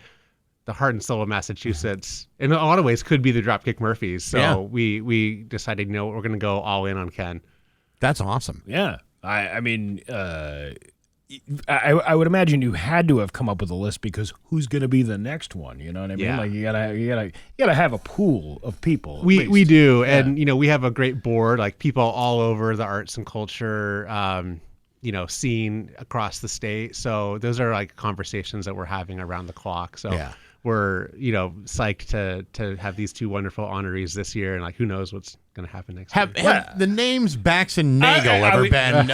The heart and soul of Massachusetts, in a lot of ways, could be the Dropkick Murphys. So we decided, we're going to go all in on Ken. That's awesome. Yeah. I mean, I would imagine you had to have come up with a list because who's going to be the next one? You know what I mean? Yeah. Like you gotta have a pool of people. at We least. do, Yeah. and we have a great board, like people all over the arts and culture, scene across the state. So those are like conversations that we're having around the clock. So Yeah. we're psyched to have these two wonderful honorees this year, and like who knows what's going to happen next year. Have the names Bax and Nagle ever been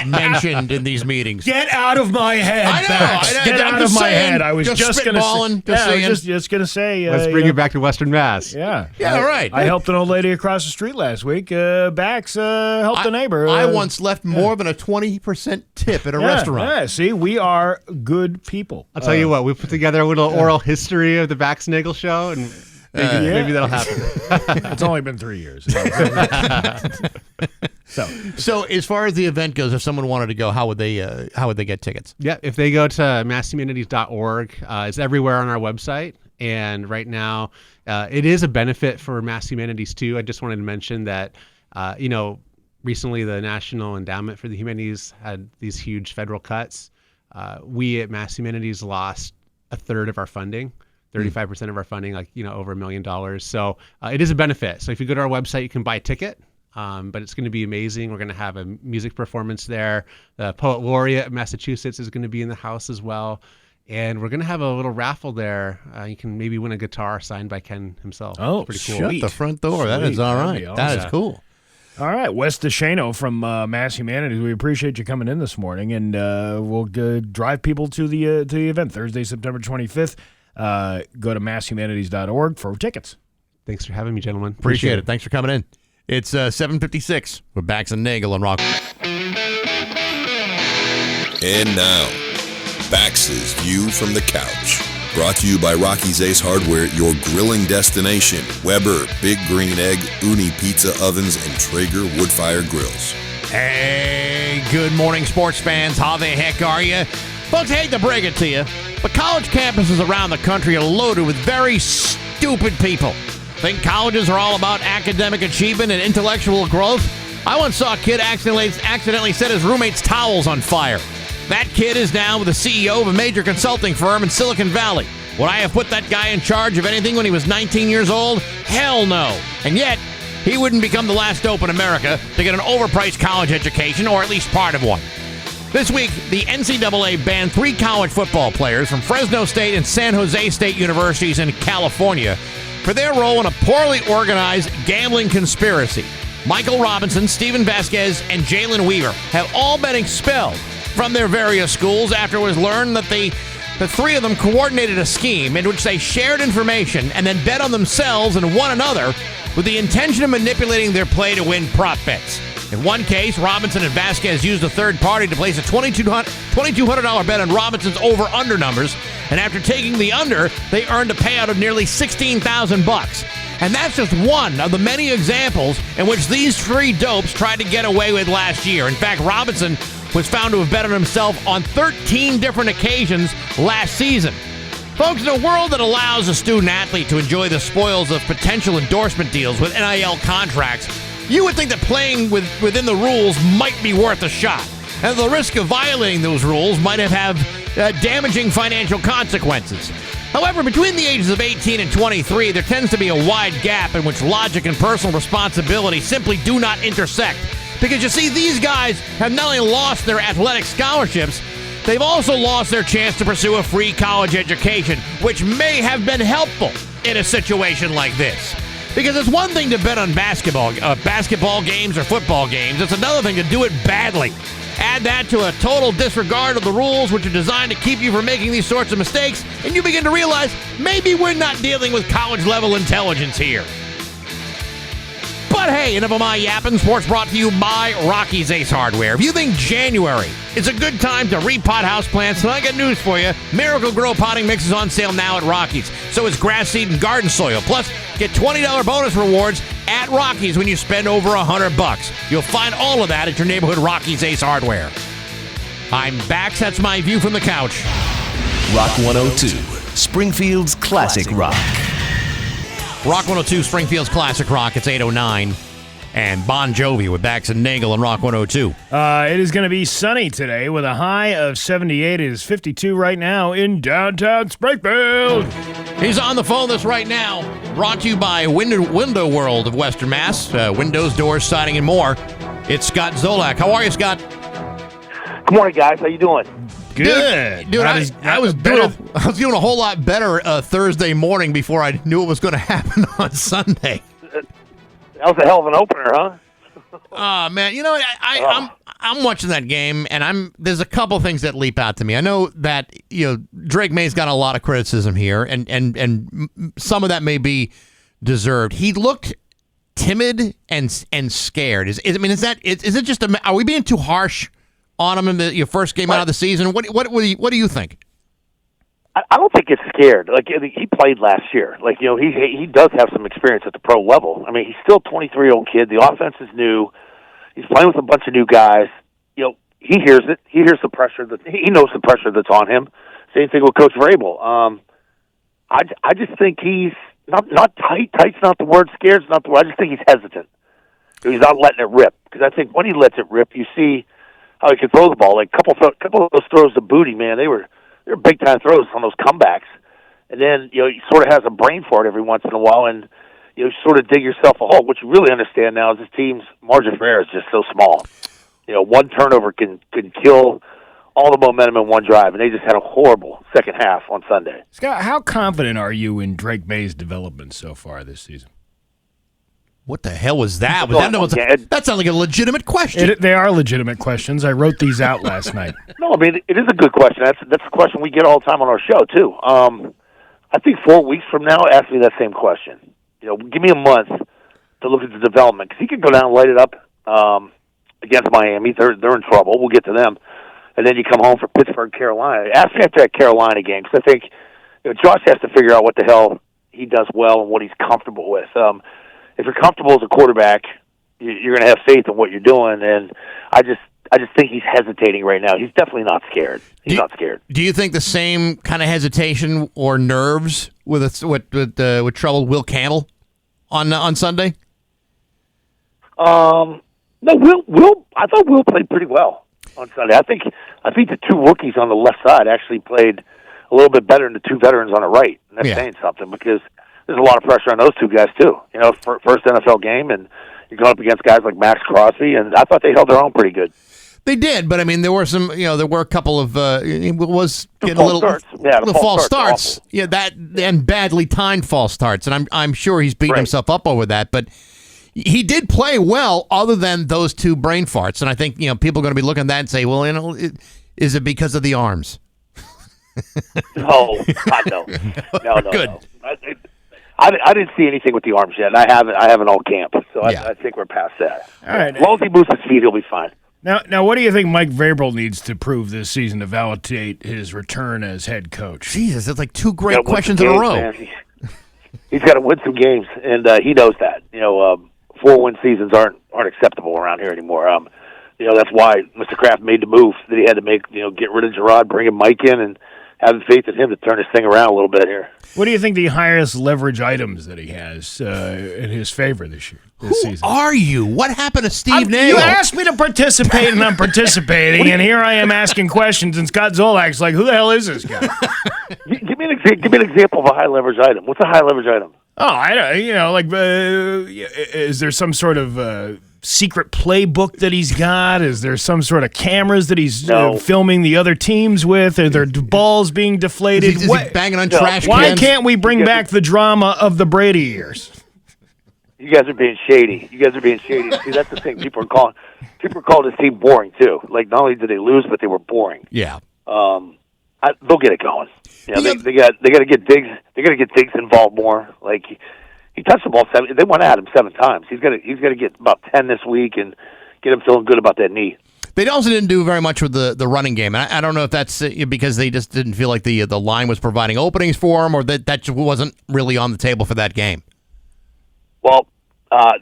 mentioned in these meetings? Get out of my head, I know. Bax. Get I'm out just of my saying, head. I was just going to say. spitballing, Yeah, I saying. was just going to say. Let's bring it back to Western Mass. Yeah. Yeah, right. I helped an old lady across the street last week. Bax helped a neighbor. I once left more than a 20% tip at a restaurant. Yeah, see, we are good people. I'll tell you what, we put together a little oral history of the Bax and Nagle show, and maybe that'll happen. It's only been 3 years. So as far as the event goes, if someone wanted to go, how would they get tickets? Yeah, if they go to masshumanities.org, it's everywhere on our website. And right now, it is a benefit for Mass Humanities too. I just wanted to mention that, recently the National Endowment for the Humanities had these huge federal cuts. We at Mass Humanities lost a third of our funding. 35% of our funding, over $1 million. So it is a benefit. So if you go to our website, you can buy a ticket. But it's going to be amazing. We're going to have a music performance there. The Poet Laureate of Massachusetts is going to be in the house as well. And we're going to have a little raffle there. You can maybe win a guitar signed by Ken himself. Oh, it's pretty cool. Shut the front door. That is all right. That is cool. All right, Wes DeShano from Mass Humanities. We appreciate you coming in this morning, and we'll drive people to the event Thursday, September 25th. Go to masshumanities.org for tickets. Thanks for having me, gentlemen. Appreciate it. Thanks for coming in. It's 7:56 with Bax and Nagle on Rock. And now, Bax's View from the Couch. Brought to you by Rocky's Ace Hardware, your grilling destination. Weber, Big Green Egg, Uni Pizza Ovens, and Traeger Woodfire Grills. Hey, good morning, sports fans. How the heck are you? Folks, I hate to break it to you, but college campuses around the country are loaded with very stupid people. Think colleges are all about academic achievement and intellectual growth? I once saw a kid accidentally set his roommate's towels on fire. That kid is now the CEO of a major consulting firm in Silicon Valley. Would I have put that guy in charge of anything when he was 19 years old? Hell no. And yet, he wouldn't become the last dope in America to get an overpriced college education, or at least part of one. This week, the NCAA banned 3 college football players from Fresno State and San Jose State universities in California for their role in a poorly organized gambling conspiracy. Michael Robinson, Steven Vasquez, and Jalen Weaver have all been expelled from their various schools after it was learned that the 3 of them coordinated a scheme in which they shared information and then bet on themselves and one another with the intention of manipulating their play to win prop bets. In one case, Robinson and Vasquez used a third party to place a $2,200 bet on Robinson's over-under numbers, and after taking the under, they earned a payout of nearly $16,000. And that's just one of the many examples in which these 3 dopes tried to get away with last year. In fact, Robinson was found to have bet on himself on 13 different occasions last season. Folks, in a world that allows a student athlete to enjoy the spoils of potential endorsement deals with NIL contracts, you would think that playing within the rules might be worth a shot. And the risk of violating those rules might have damaging financial consequences. However, between the ages of 18 and 23, there tends to be a wide gap in which logic and personal responsibility simply do not intersect. Because you see, these guys have not only lost their athletic scholarships, they've also lost their chance to pursue a free college education, which may have been helpful in a situation like this. Because it's one thing to bet on basketball games or football games. It's another thing to do it badly. Add that to a total disregard of the rules, which are designed to keep you from making these sorts of mistakes, and you begin to realize maybe we're not dealing with college-level intelligence here. But hey, enough of my yapping. Sports brought to you by Rocky's Ace Hardware. If you think January is a good time to repot houseplants, then I got news for you. Miracle Grow potting mix is on sale now at Rocky's. So is grass seed and garden soil. Plus, get $20 bonus rewards at Rocky's when you spend over $100. You'll find all of that at your neighborhood Rocky's Ace Hardware. I'm Bax. That's my view from the couch. Rock 102, Springfield's classic rock. Rock 102, Springfield's classic rock. It's 8:09. and Bon Jovi with Bax and Nagle on Rock 102. It is going to be sunny today with a high of 78. It is 52 right now in downtown Springfield. He's on the phone with us right now. Brought to you by Window World of Western Mass. Windows, doors, siding, and more. It's Scott Zolak. How are you, Scott? Good morning, guys. How you doing? Good. Dude, I was doing a whole lot better Thursday morning before I knew it was going to happen on Sunday. That was a hell of an opener, huh? Oh, man. You know, I'm watching that game, and there's a couple things that leap out to me. I know that, Drake May's got a lot of criticism here, and some of that may be deserved. He looked timid and scared. Is it just are we being too harsh on him in your first game out of the season? What do you think? I don't think it's scared. Like, he played last year. Like, he does have some experience at the pro level. I mean, he's still a 23-year-old kid. The offense is new. He's playing with a bunch of new guys. He hears it. He hears the pressure. He knows the pressure that's on him. Same thing with Coach Vrabel. I just think he's not tight. Tight's not the word. Scared's not the word. I just think he's hesitant. He's not letting it rip. Because I think when he lets it rip, you see how he can throw the ball. Like a couple of those throws to Booty, man, they're big time throws on those comebacks. And then he sort of has a brain fart every once in a while, and you sort of dig yourself a hole. What you really understand now is this team's margin for error is just so small. One turnover can kill all the momentum in one drive, and they just had a horrible second half on Sunday. Scott, how confident are you in Drake May's development so far this season? What the hell was that? That sounds like a legitimate question. They are legitimate questions. I wrote these out last night. No, I mean, it is a good question. That's a question we get all the time on our show, too. I think 4 weeks from now, ask me that same question. Give me a month to look at the development, because he could go down and light it up against Miami. They're in trouble. We'll get to them. And then you come home for Pittsburgh, Carolina. Ask me after that Carolina game, because I think Josh has to figure out what the hell he does well and what he's comfortable with. If you're comfortable as a quarterback, you're going to have faith in what you're doing. And I just think he's hesitating right now. He's definitely not scared. He's not scared. Do you think the same kind of hesitation or nerves with troubled Will Campbell on Sunday? No, Will. I thought Will played pretty well on Sunday. I think the two rookies on the left side actually played a little bit better than the two veterans on the right. And that's saying something, because there's a lot of pressure on those two guys too. First NFL game, and you're going up against guys like Max Crosby, and I thought they held their own pretty good. They did, but I mean, there were a couple of it was getting false starts. Yeah, the false starts. Yeah, that and badly timed false starts, and I'm sure he's beating himself up over that, but he did play well, other than those two brain farts, and I think people are going to be looking at that and say, well, is it because of the arms? No, God, no. Good. No. I didn't see anything with the arms yet. I haven't all camp, so I think we're past that. All right. As long as he moves his feet, he'll be fine. Now, what do you think Mike Vrabel needs to prove this season to validate his return as head coach? Jesus, that's like two great questions in a row. He's got to win some games, and he knows that. 4-win seasons aren't acceptable around here anymore. That's why Mr. Kraft made the move that he had to make. Get rid of Gerard, bring Mike in, and having faith in him to turn this thing around a little bit here. What do you think the highest leverage items that he has in his favor this season? Who are you? What happened to Steve Nagle? You asked me to participate, and I'm participating, and here I am asking questions, and Scott Zolak's like, who the hell is this guy? Give me an example of a high leverage item. What's a high leverage item? Oh, I don't, is there some sort of secret playbook that he's got? Is there some sort of cameras that he's filming the other teams with? Are there balls being deflated? Is he banging on trash cans? Why can't we bring back the drama of the Brady years? You guys are being shady. See, that's the thing. People are calling this team boring too. Like, not only did they lose, but they were boring. Yeah. They'll get it going. They got to get Diggs. They got to get Diggs involved more. Like, he touched the ball 7. They went at him 7 times. He's got to get about 10 this week and get him feeling good about that knee. They also didn't do very much with the running game. And I don't know if that's because they just didn't feel like the line was providing openings for him, or that just wasn't really on the table for that game. Well,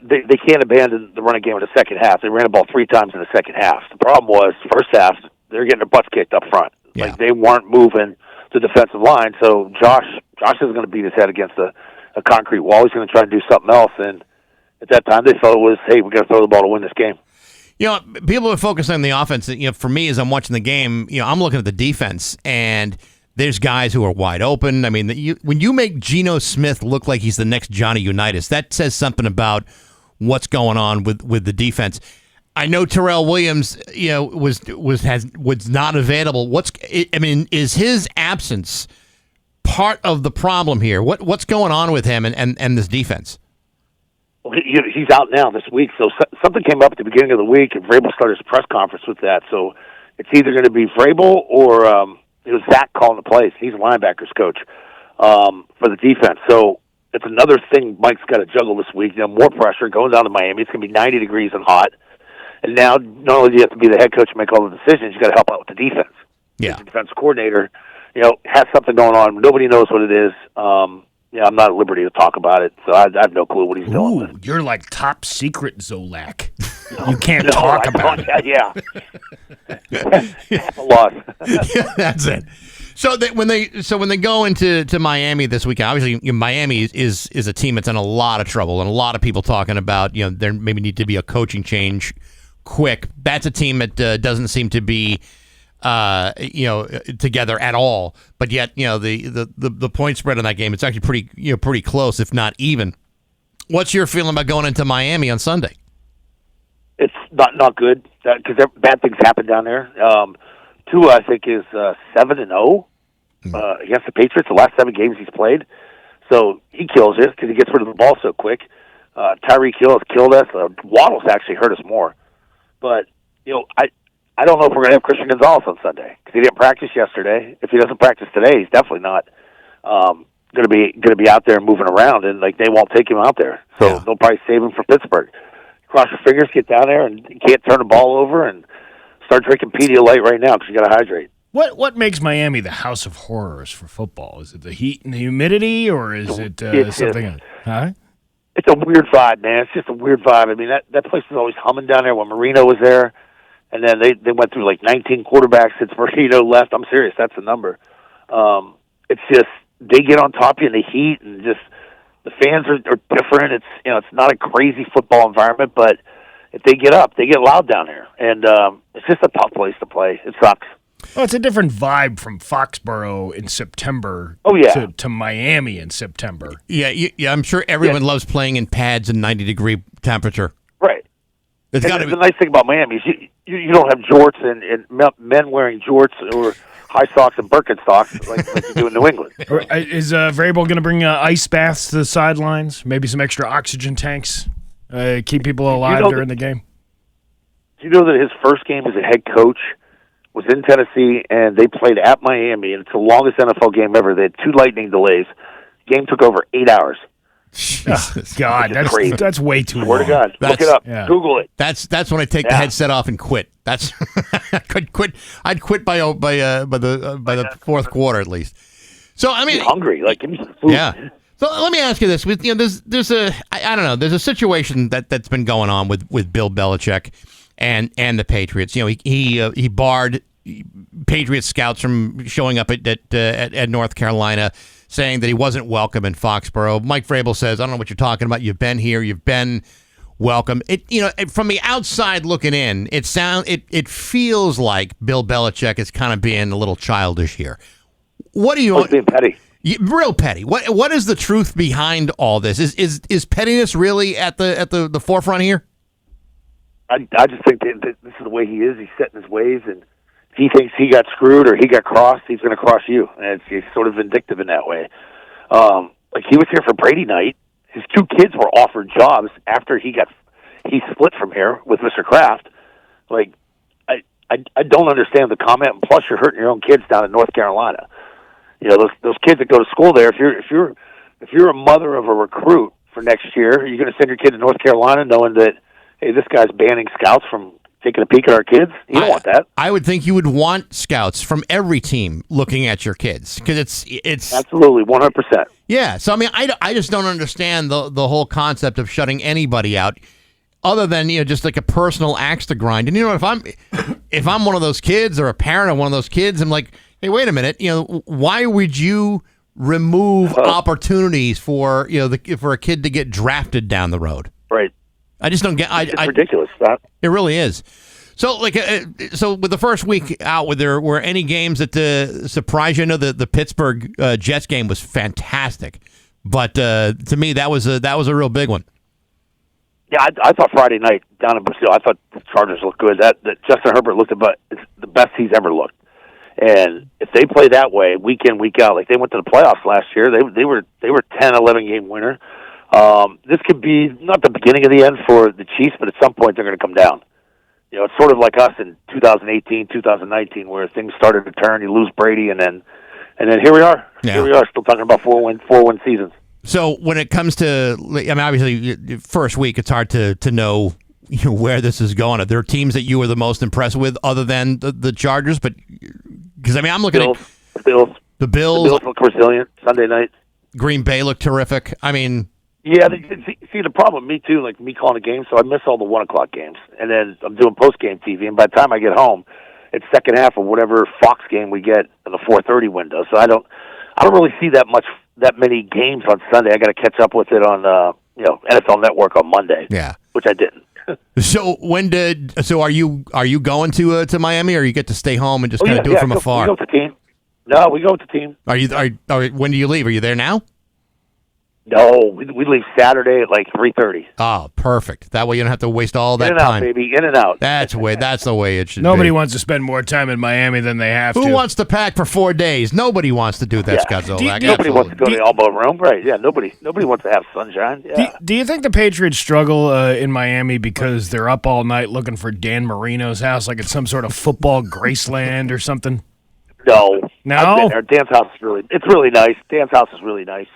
they can't abandon the running game in the second half. They ran the ball 3 times in the second half. The problem was, first half, they're getting their butts kicked up front. Yeah. Like, they weren't moving the defensive line. So Josh is going to beat his head against a concrete wall. He's going to try to do something else, and at that time, they felt it was, hey, we got to throw the ball to win this game. You know, people are focusing on the offense. You know, for me, as I'm watching the game, you know, I'm looking at the defense, and there's guys who are wide open. I mean, when you make Geno Smith look like he's the next Johnny Unitas, that says something about what's going on with the defense. I know Terrell Williams, you know, was not available. Is his absence part of the problem here? What's going on with him and this defense? Well, he's out now this week, so something came up at the beginning of the week, and Vrabel started his press conference with that. So it's either going to be Vrabel or it was Zach calling the plays. He's a linebackers coach for the defense. So it's another thing Mike's got to juggle this week. You know, more pressure going down to Miami. It's going to be 90 degrees and hot. And now not only do you have to be the head coach and make all the decisions, you got to help out with the defense. Yeah, the defense coordinator, you know, has something going on. Nobody knows what it is. Yeah, I'm not at liberty to talk about it, so I have no clue what he's dealing with. You're like top secret Zolak. You can't talk about it. Yeah. A loss. Yeah, that's it. So when they go into Miami this weekend, obviously Miami is a team that's in a lot of trouble, and a lot of people talking about, you know, there maybe need to be a coaching change quick. That's a team that doesn't seem to be together at all. But yet, you know, the point spread in that game, it's actually pretty close, if not even. What's your feeling about going into Miami on Sunday? It's not good because bad things happen down there. Tua, I think, is 7-0 against the Patriots. The last 7 games he's played, so he kills it because he gets rid of the ball so quick. Tyreek Hill has killed us. Waddle's actually hurt us more. But you know, I don't know if we're going to have Christian Gonzalez on Sunday because he didn't practice yesterday. If he doesn't practice today, he's definitely not going to be out there moving around, and like they won't take him out there. So they'll probably save him for Pittsburgh. Cross your fingers, get down there, and you can't turn the ball over, and start drinking Pedialyte right now because you got to hydrate. What makes Miami the house of horrors for football? Is it the heat and the humidity, or is it something else? Huh? It's a weird vibe, man. It's just a weird vibe. I mean, that place was always humming down there when Marino was there. And then they went through like 19 quarterbacks since Marino left. I'm serious. That's the number. It's just they get on top of you in the heat, and just the fans are different. It's it's not a crazy football environment, but if they get up, they get loud down there, and it's just a tough place to play. It sucks. Well, it's a different vibe from Foxborough in September. Oh yeah, to Miami in September. Yeah. I'm sure everyone loves playing in pads in 90-degree temperature. Right. It's got to be the nice thing about Miami is you don't have jorts and men wearing jorts or high socks and Birkenstocks like you do in New England. Is Vrabel going to bring ice baths to the sidelines? Maybe some extra oxygen tanks? Keep people alive during the game? Do you know that his first game as a head coach was in Tennessee, and they played at Miami, and it's the longest NFL game ever. They had 2 lightning delays. The game took over 8 hours. Oh, God, that's way too long. Swear to God. Look it up. Yeah. Google it. That's when I take the headset off and quit. That's I'd quit by the fourth quarter at least. So I mean, I'm hungry. Like, give me some food. Yeah. So let me ask you this: there's a situation that's been going on with Bill Belichick and the Patriots. You know, he barred Patriots scouts from showing up at North Carolina, saying that he wasn't welcome in Foxborough. Mike Vrabel says, "I don't know what you're talking about. You've been here. You've been welcome." From the outside looking in, it feels like Bill Belichick is kind of being a little childish here. What do you? He's being petty. Real petty. What is the truth behind all this? Is pettiness really at the forefront here? I just think that this is the way he is. He's set in his ways, and if he thinks he got screwed or he got crossed, he's going to cross you. And he's sort of vindictive in that way. Like, he was here for Brady night. His 2 kids were offered jobs after he split from here with Mr. Kraft. Like, I don't understand the comment. And plus, you're hurting your own kids down in North Carolina. You know, those kids that go to school there. If you're a mother of a recruit for next year, you're going to send your kid to North Carolina knowing that, hey, this guy's banning scouts from taking a peek at our kids? You don't want that. I would think you would want scouts from every team looking at your kids because it's absolutely 100%. Yeah. So I mean, I just don't understand the whole concept of shutting anybody out, other than just like a personal axe to grind. And if I'm one of those kids or a parent of one of those kids, I'm like, hey, wait a minute. Why would you remove opportunities for for a kid to get drafted down the road? Right. I just don't get. It's ridiculous. It really is. So, so with the first week out, were any games that surprised you? I know the Pittsburgh Jets game was fantastic, but to me that was a real big one. Yeah, I thought Friday night down in Brazil, I thought the Chargers looked good. That Justin Herbert looked about it's the best he's ever looked. And if they play that way week in, week out, like they went to the playoffs last year, they were 10, 11 game winner. This could be not the beginning of the end for the Chiefs, but at some point they're going to come down. You know, it's sort of like us in 2018, 2019, where things started to turn. You lose Brady, and then here we are. Yeah. Here we are, still talking about four win seasons. So when it comes to, I mean, obviously, first week it's hard to know, where this is going. Are there teams that you were the most impressed with, other than the Chargers? But because I mean, I'm looking at the Bills. The Bills look resilient Sunday night. Green Bay looked terrific. I mean, yeah. See, the problem with me too, like me calling a game, so I miss all the 1:00 games, and then I'm doing post game TV, and by the time I get home, it's second half of whatever Fox game we get in the 4:30 window. So I don't really see that many games on Sunday. I got to catch up with it on NFL Network on Monday. Yeah, which I didn't. So are you going to Miami, or you get to stay home and just kind of do it from afar? We go with the team. No, we go with the team. When do you leave? Are you there now? No, we leave Saturday at like 3:30. Oh, perfect. That way you don't have to waste all that time. In and out, time. baby. In and out. That's the way it should Nobody be. wants to spend more time in Miami than they have to. Who wants to pack for 4 days? Nobody wants to do that, Scott Zolak. Nobody wants to go to the elbow room. Right, yeah. Nobody wants to have sunshine. Yeah. Do you think the Patriots struggle in Miami because they're up all night looking for Dan Marino's house, like it's some sort of football Graceland or something? No. No? I've been there. Dan's house is really nice. Dan's house is really nice.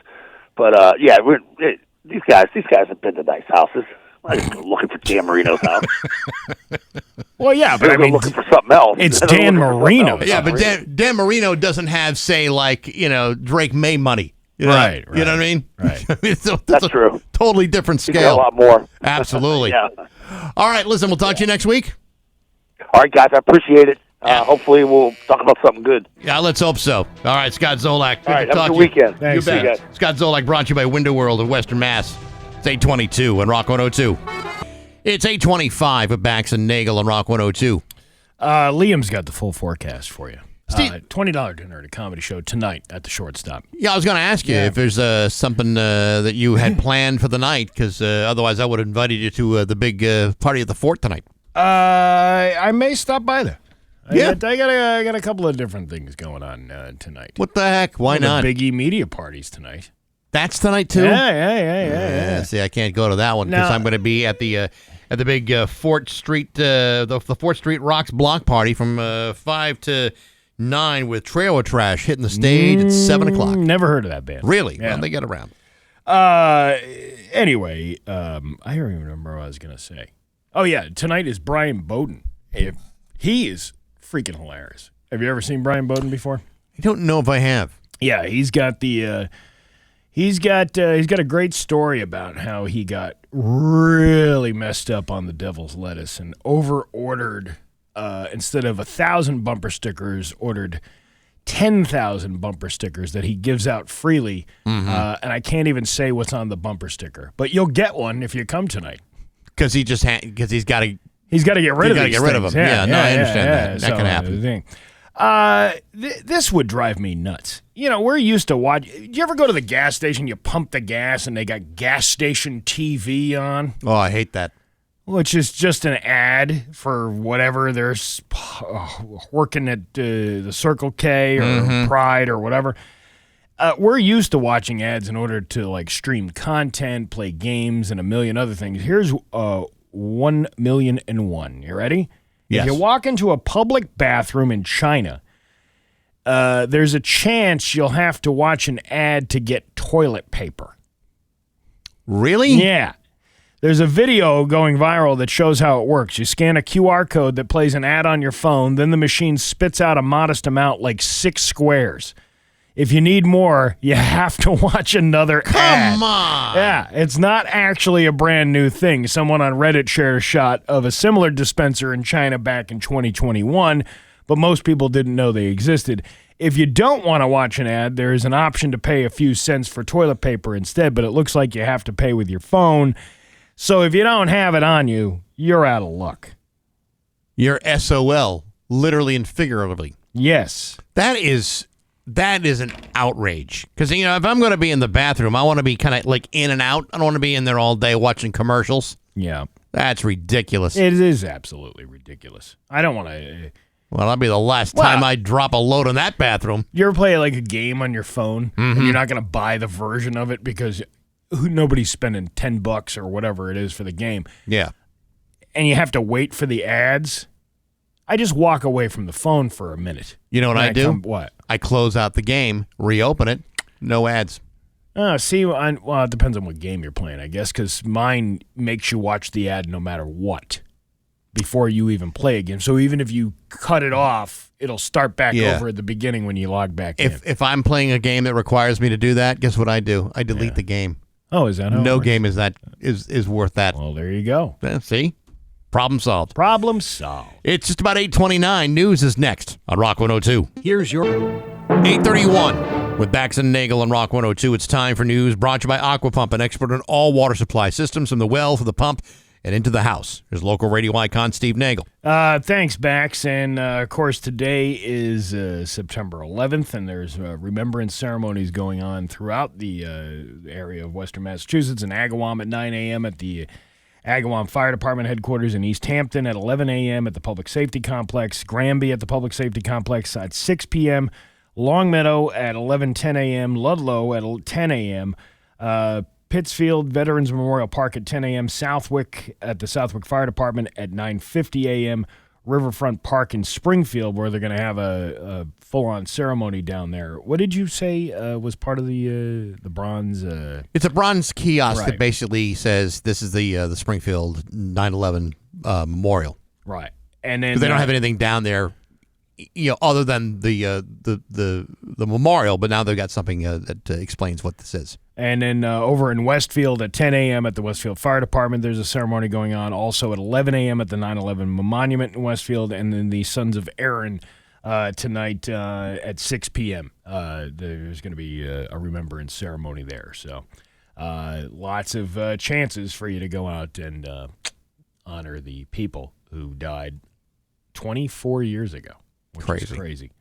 But these guys have been to nice houses. I'm just looking for Dan Marino's house. Well, yeah, but I mean, looking for something else. It's Dan Marino. Yeah, but Dan Marino doesn't have, say, like Drake May money. Right. You know what I mean? Right. That's true. Totally different He scale. got a lot more. Absolutely. Yeah. All right, listen, we'll talk to you next week. All right, guys, I appreciate it. Hopefully we'll talk about something good. Yeah, let's hope so. All right, Scott Zolak. All right, to have a talk good to weekend. You Thanks. bet. See you guys. Scott Zolak brought to you by Window World of Western Mass. It's 8:22 on Rock 102. It's 8:25 at Bax and Nagle on Rock 102. Liam's got the full forecast for you. Steve, $20 dinner at a comedy show tonight at the Shortstop. Yeah, I was going to ask you if there's something that you had planned for the night, because otherwise I would have invited you to the big party at the fort tonight. I may stop by there. Yeah. I got a couple of different things going on tonight. What the heck? Why not? The Big E media parties tonight. That's tonight too. Yeah. See, I can't go to that one because I'm going to be at the big Fort Street the Fort Street Rocks block party from 5 to 9 with Trailer Trash hitting the stage at 7 o'clock. Never heard of that band. Really? Yeah. Well, they get around. Anyway, I don't even remember what I was going to say. Oh yeah, tonight is Brian Bowden. He is freaking hilarious. Have you ever seen Brian Bowden before? I don't know if I have. Yeah, he's got a great story about how he got really messed up on the devil's lettuce and over-ordered, instead of 1,000 bumper stickers, ordered 10,000 bumper stickers that he gives out freely, and I can't even say what's on the bumper sticker. But you'll get one if you come tonight. Because he's got to get rid of them. He's got to get rid of them. Yeah, I understand that. That can happen. This would drive me nuts. We're used to watch. Do you ever go to the gas station, you pump the gas, and they got gas station TV on? Oh, I hate that. Which is just an ad for whatever they're working at the Circle K or Pride or whatever. We're used to watching ads in order to stream content, play games, and a million other things. Here's 1,000,001. You ready? Yes. If you walk into a public bathroom in China, there's a chance you'll have to watch an ad to get toilet paper. Really? Yeah. There's a video going viral that shows how it works. You scan a QR code that plays an ad on your phone, then the machine spits out a modest amount, like 6 squares. If you need more, you have to watch another ad. Come on. Yeah, it's not actually a brand new thing. Someone on Reddit shared a shot of a similar dispenser in China back in 2021, but most people didn't know they existed. If you don't want to watch an ad, there is an option to pay a few cents for toilet paper instead, but it looks like you have to pay with your phone. So if you don't have it on you, you're out of luck. You're SOL, literally and figuratively. Yes. That is an outrage. Because, if I'm going to be in the bathroom, I want to be kind of like in and out. I don't want to be in there all day watching commercials. Yeah. That's ridiculous. It is absolutely ridiculous. I don't want to... Well, that'll be the last time I drop a load in that bathroom. You ever play like a game on your phone, and you're not going to buy the version of it because nobody's spending $10 or whatever it is for the game. Yeah. And you have to wait for the ads. I just walk away from the phone for a minute. You know what I do? What? I close out the game, reopen it, no ads. Well, it depends on what game you're playing, I guess, because mine makes you watch the ad no matter what before you even play a game. So even if you cut it off, it'll start back over at the beginning when you log back in. If I'm playing a game that requires me to do that, guess what I do? I delete the game. Oh, is that how No it works? game is worth that. Well, there you go. See? Problem solved. Problem solved. It's just about 8:29. News is next on Rock 102. Here's your 8:31 with Bax and Nagle on Rock 102. It's time for news brought to you by Aquapump, an expert in all water supply systems from the well to the pump and into the house. Here's local radio icon Steve Nagle. Thanks, Bax. And, of course, today is September 11th, and there's remembrance ceremonies going on throughout the area of western Massachusetts. In Agawam at 9 a.m. at the Agawam Fire Department headquarters, in East Hampton at 11 a.m. at the Public Safety Complex, Granby at the Public Safety Complex at 6 p.m., Longmeadow at 11:10 a.m., Ludlow at 10 a.m., Pittsfield Veterans Memorial Park at 10 a.m., Southwick at the Southwick Fire Department at 9:50 a.m., Riverfront Park in Springfield, where they're going to have a full-on ceremony down there. What did you say was part of the bronze? It's a bronze kiosk Right. that basically says this is the Springfield 9/11 memorial. Right, and then 'Cause they don't have anything down there, other than the memorial. But now they've got something that explains what this is. And then over in Westfield at 10 a.m. at the Westfield Fire Department, there's a ceremony going on. Also at 11 a.m. at the 9/11 Monument in Westfield, and then the Sons of Aaron tonight at 6 p.m. There's going to be a remembrance ceremony there. So lots of chances for you to go out and honor the people who died 24 years ago, which is crazy.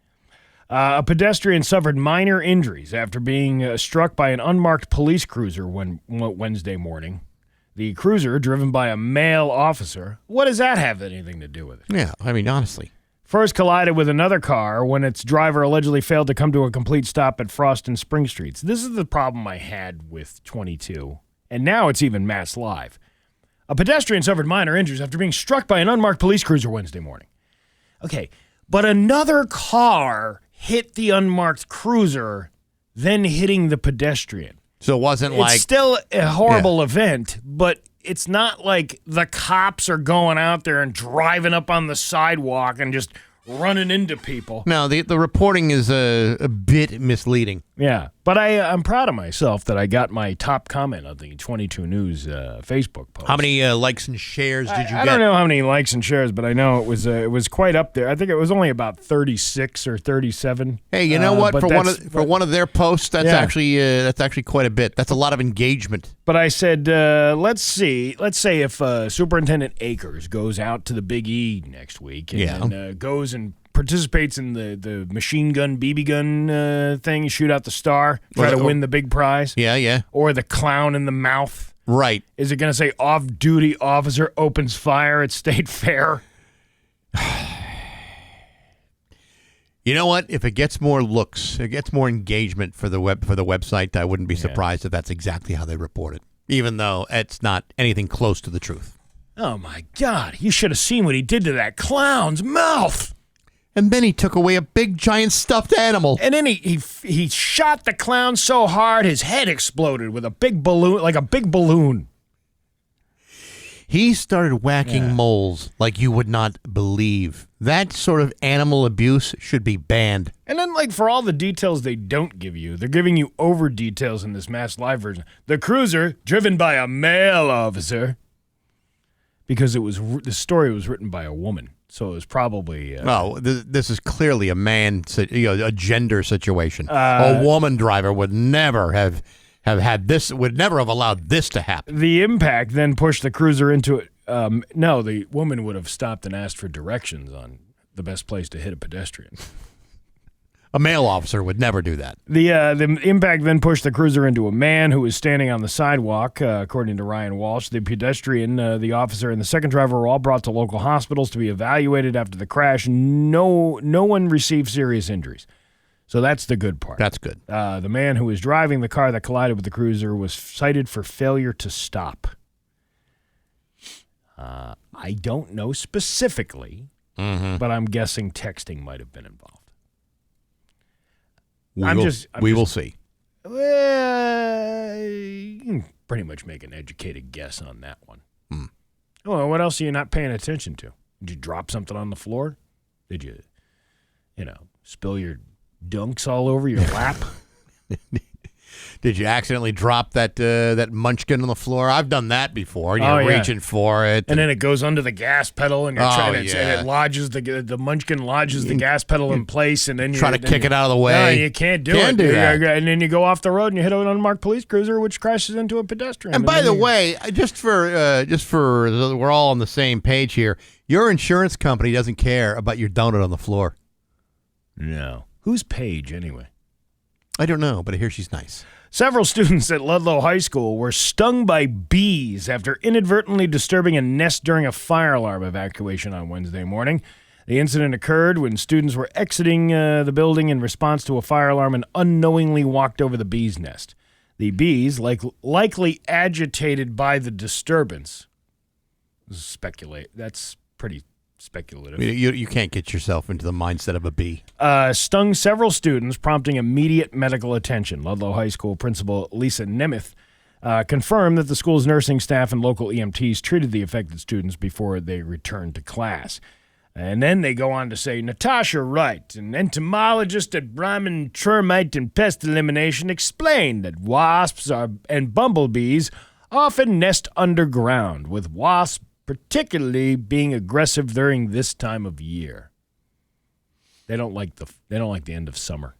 A pedestrian suffered minor injuries after being struck by an unmarked police cruiser Wednesday morning. The cruiser, driven by a male officer, what does that have anything to do with it? Yeah, I mean, honestly. First collided with another car when its driver allegedly failed to come to a complete stop at Frost and Spring Streets. This is the problem I had with 22, and now it's even Mass Live. A pedestrian suffered minor injuries after being struck by an unmarked police cruiser Wednesday morning. Okay, but another car hit the unmarked cruiser, then hitting the pedestrian. So it wasn't like... It's still a horrible event, but it's not like the cops are going out there and driving up on the sidewalk and just running into people. No, the reporting is a bit misleading. Yeah, but I'm proud of myself that I got my top comment on the 22 News Facebook post. How many likes and shares did you get? I don't know how many likes and shares, but I know it was quite up there. I think it was only about 36 or 37. Hey, you know what? For one of their posts, that's actually quite a bit. That's a lot of engagement. But I said, let's see. Let's say if Superintendent Akers goes out to the Big E next week and goes and participates in the machine gun, BB gun thing, shoot out the star, try to win the big prize. Yeah. Or the clown in the mouth. Right. Is it going to say off-duty officer opens fire at State Fair? You know what? If it gets more looks, it gets more engagement for the website, I wouldn't be surprised if that's exactly how they report it, even though it's not anything close to the truth. Oh, my God. You should have seen what he did to that clown's mouth. And then he took away a big, giant stuffed animal. And then he shot the clown so hard his head exploded with a big balloon, like a big balloon. He started whacking moles like you would not believe. That sort of animal abuse should be banned. And then, like, for all the details they don't give you, they're giving you over details in this Mass Live version. The cruiser, driven by a male officer, because the story was written by a woman. So it was probably... this is clearly a a gender situation. A woman driver would never have would never have allowed this to happen. The impact then pushed the cruiser into it. No, the woman would have stopped and asked for directions on the best place to hit a pedestrian. A male officer would never do that. The impact then pushed the cruiser into a man who was standing on the sidewalk, according to Ryan Walsh. The pedestrian, the officer, and the second driver were all brought to local hospitals to be evaluated after the crash. No one received serious injuries. So that's the good part. That's good. The man who was driving the car that collided with the cruiser was cited for failure to stop. I don't know specifically, but I'm guessing texting might have been involved. We will see. Well, you can pretty much make an educated guess on that one. Well, what else are you not paying attention to? Did you drop something on the floor? Did you, spill your dunks all over your lap? Did you accidentally drop that munchkin on the floor? I've done that before. You're reaching for it. And then it goes under the gas pedal, and you're and it lodges the munchkin lodges the gas pedal in place, and then you try to kick it out of the way. No, you can't do it. Do that. And then you go off the road and you hit an unmarked police cruiser, which crashes into a pedestrian. And by the way, just for we're all on the same page here, your insurance company doesn't care about your donut on the floor. No. Who's Paige anyway? I don't know, but I hear she's nice. Several students at Ludlow High School were stung by bees after inadvertently disturbing a nest during a fire alarm evacuation on Wednesday morning. The incident occurred when students were exiting the building in response to a fire alarm and unknowingly walked over the bee's nest. The bees, likely agitated by the disturbance, that's pretty speculative. You can't get yourself into the mindset of a bee. Stung several students, prompting immediate medical attention. Ludlow High School principal Lisa Nemeth confirmed that the school's nursing staff and local EMTs treated the affected students before they returned to class. And then they go on to say, Natasha Wright, an entomologist at Brahman Termite and Pest Elimination, explained that wasps and bumblebees often nest underground, with wasps particularly being aggressive during this time of year. They don't like the end of summer.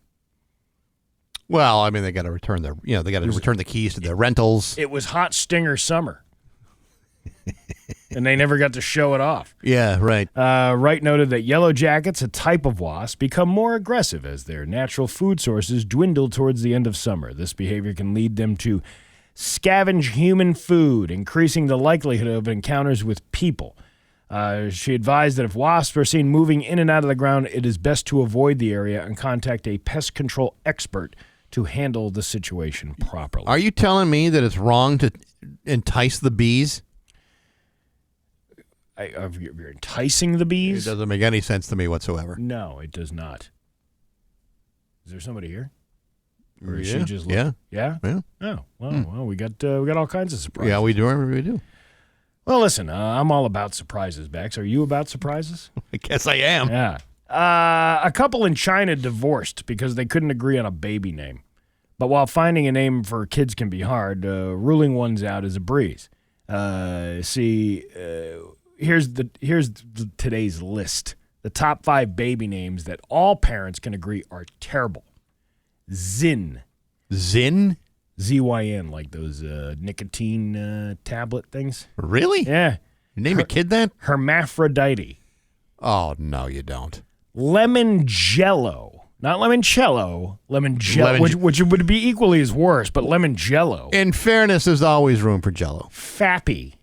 Well, I mean, they got to return return the keys to their rentals. It was hot stinger summer, and they never got to show it off. Yeah, right. Wright noted that yellow jackets, a type of wasp, become more aggressive as their natural food sources dwindle towards the end of summer. This behavior can lead them to scavenge human food, increasing the likelihood of encounters with people. She advised that if wasps are seen moving in and out of the ground, it is best to avoid the area and contact a pest control expert to handle the situation properly. Are you telling me that it's wrong to entice the bees? You're enticing the bees? It doesn't make any sense to me whatsoever. No, it does not. Is there somebody here? Or is Yeah. she just looking? Yeah. Yeah? Oh, well, we got all kinds of surprises. Yeah, we do. Well, listen, I'm all about surprises, Bax. Are you about surprises? I guess I am. Yeah. A couple in China divorced because they couldn't agree on a baby name. But while finding a name for kids can be hard, ruling ones out is a breeze. Here's today's list. The top 5 baby names that all parents can agree are terrible. Zyn. Zyn? Z-Y-N, like those nicotine tablet things. Really? Yeah. You name a kid that? Hermaphrodite. Oh, no, you don't. Lemon Jello. Not limoncello. Lemon Jello, which would be equally as worse, but lemon Jello. In fairness, there's always room for Jello. Fappy.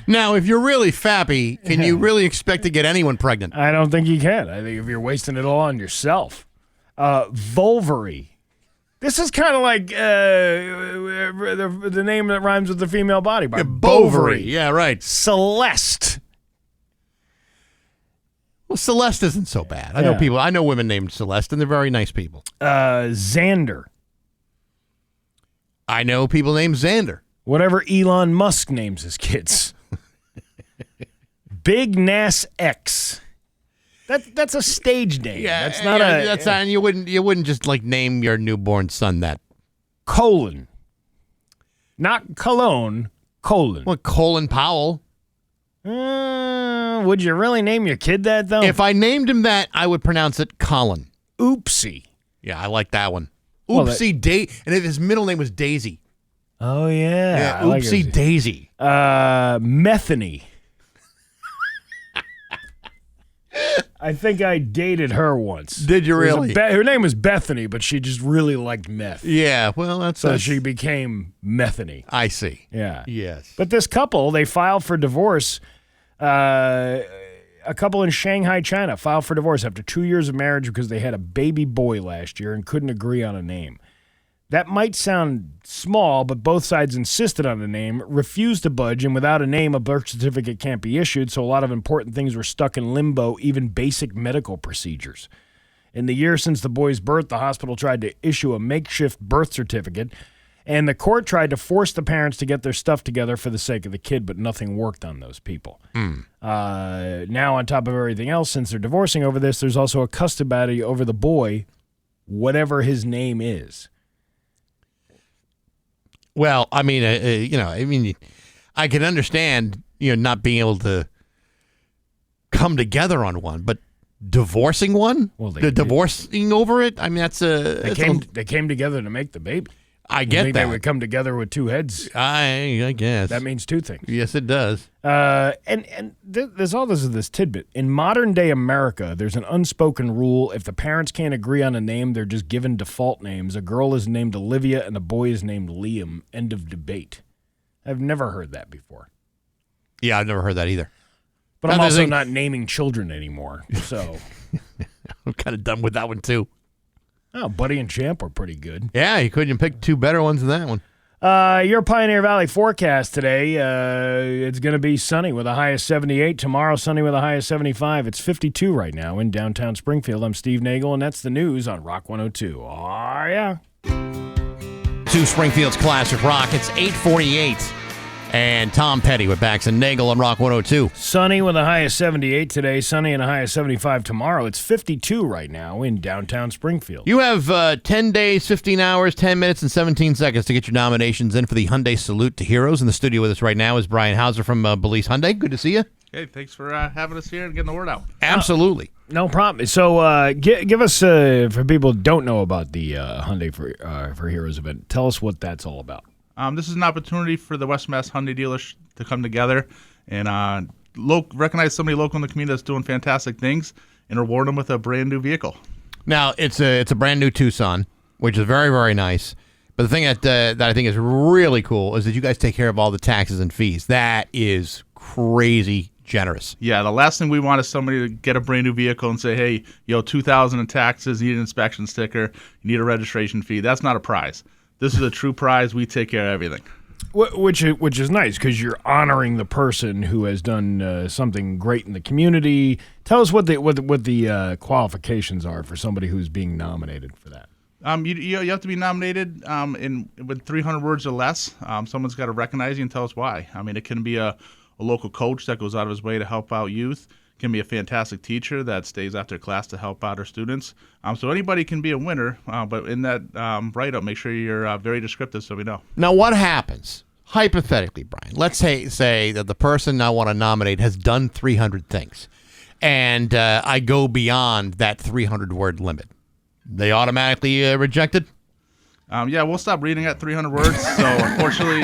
Now, if you're really fappy, can you really expect to get anyone pregnant? I don't think you can. I think if you're wasting it all on yourself. Vulvary. This is kind of like the name that rhymes with the female body part. Bovary. Yeah, right. Celeste. Well, Celeste isn't so bad. I know women named Celeste, and they're very nice people. Xander. I know people named Xander. Whatever Elon Musk names his kids. Big Nas X. That's a stage name. Yeah, that's not and you wouldn't just like name your newborn son that. Colon. Not Cologne. Colon. Well, Colin Powell. Would you really name your kid that though? If I named him that, I would pronounce it Colin. Oopsie. Yeah, I like that one. Well, Oopsie and his middle name was Daisy. Oh, yeah. Yeah, I like Oopsie it. Daisy. Methany. I think I dated her once. Did you really? Her name was Bethany, but she just really liked meth. Yeah, well, that's she became Methany. I see. Yeah. Yes. But this couple, they filed for divorce. A couple in Shanghai, China, filed for divorce after 2 years of marriage because they had a baby boy last year and couldn't agree on a name. That might sound small, but both sides insisted on a name, refused to budge, and without a name, a birth certificate can't be issued, so a lot of important things were stuck in limbo, even basic medical procedures. In the year since the boy's birth, the hospital tried to issue a makeshift birth certificate, and the court tried to force the parents to get their stuff together for the sake of the kid, but nothing worked on those people. Now, on top of everything else, since they're divorcing over this, there's also a custody battle over the boy, whatever his name is. Well, I mean, I can understand, not being able to come together on one, but divorcing one, divorcing over it. I mean, that's they came together to make the baby. I get that. They would come together with two heads. I guess that means two things. Yes, it does. And there's all this tidbit. In modern day America, there's an unspoken rule: if the parents can't agree on a name, they're just given default names. A girl is named Olivia, and a boy is named Liam. End of debate. I've never heard that before. Yeah, I've never heard that either. But I'm also not naming children anymore, so I'm kind of done with that one too. Oh, Buddy and Champ were pretty good. Yeah, you couldn't pick two better ones than that one. Your Pioneer Valley forecast today, it's going to be sunny with a high of 78. Tomorrow, sunny with a high of 75. It's 52 right now in downtown Springfield. I'm Steve Nagle, and that's the news on Rock 102. Oh, yeah. To Springfield's Classic Rock, it's 8:48. And Tom Petty with Bax and Nagle on Rock 102. Sunny with a high of 78 today. Sunny and a high of 75 tomorrow. It's 52 right now in downtown Springfield. You have 10 days, 15 hours, 10 minutes, and 17 seconds to get your nominations in for the Hyundai Salute to Heroes. In the studio with us right now is Brian Hauser from Belize Hyundai. Good to see you. Hey, thanks for having us here and getting the word out. Absolutely. No problem. So give us, for people who don't know about the Hyundai for Heroes event, tell us what that's all about. This is an opportunity for the West Mass Hyundai dealers to come together and recognize somebody local in the community that's doing fantastic things and reward them with a brand new vehicle. Now, it's a brand new Tucson, which is very, very nice. But the thing that I think is really cool is that you guys take care of all the taxes and fees. That is crazy generous. Yeah, the last thing we want is somebody to get a brand new vehicle and say, hey, $2,000 in taxes, you need an inspection sticker, you need a registration fee. That's not a prize. This is a true prize. We take care of everything. Which is nice because you're honoring the person who has done something great in the community. Tell us what the qualifications are for somebody who's being nominated for that. You have to be nominated with 300 words or less. Someone's got to recognize you and tell us why. I mean, it can be a local coach that goes out of his way to help out youth. Can be a fantastic teacher that stays after class to help out our students. So anybody can be a winner, but in that write-up, make sure you're very descriptive so we know. Now, what happens, hypothetically, Brian? Let's say that the person I want to nominate has done 300 things, and I go beyond that 300-word limit. They automatically rejected? Yeah, we'll stop reading at 300 words. So unfortunately,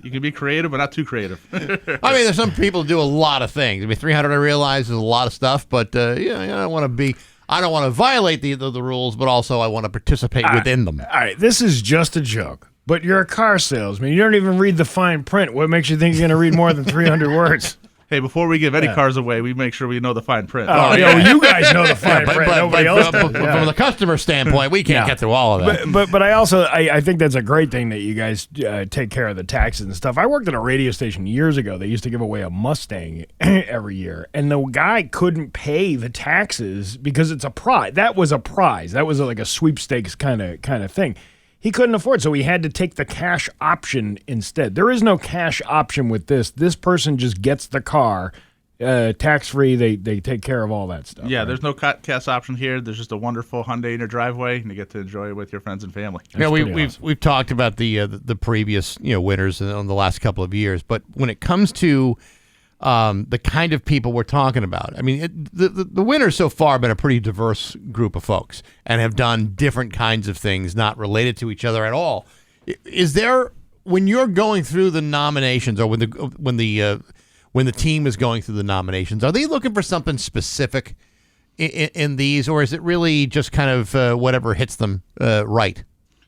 you can be creative, but not too creative. I mean, there's some people who do a lot of things. I mean, 300, I realize, is a lot of stuff, but I don't want to violate the rules, but also I want to participate within them. All right, this is just a joke, but you're a car salesman. You don't even read the fine print. What makes you think you're going to read more than 300 words? Hey, before we give any cars away, we make sure we know the fine print. Oh, you guys know the fine print. Nobody else does. From the customer standpoint, we can't get through all of that. But I think that's a great thing that you guys take care of the taxes and stuff. I worked at a radio station years ago. They used to give away a Mustang every year, and the guy couldn't pay the taxes because it's a prize. That was a prize. That was like a sweepstakes kind of thing. He couldn't afford, so he had to take the cash option instead. There is no cash option with this. This person just gets the car, tax-free. They take care of all that stuff. Yeah, right? There's no cash option here. There's just a wonderful Hyundai in your driveway, and you get to enjoy it with your friends and family. We've talked about the previous winners in the last couple of years, but when it comes to the kind of people we're talking about. I mean, the winners so far have been a pretty diverse group of folks and have done different kinds of things not related to each other at all. Is there, when you're going through the nominations, or when the team is going through the nominations, are they looking for something specific in these, or is it really just kind of whatever hits them right?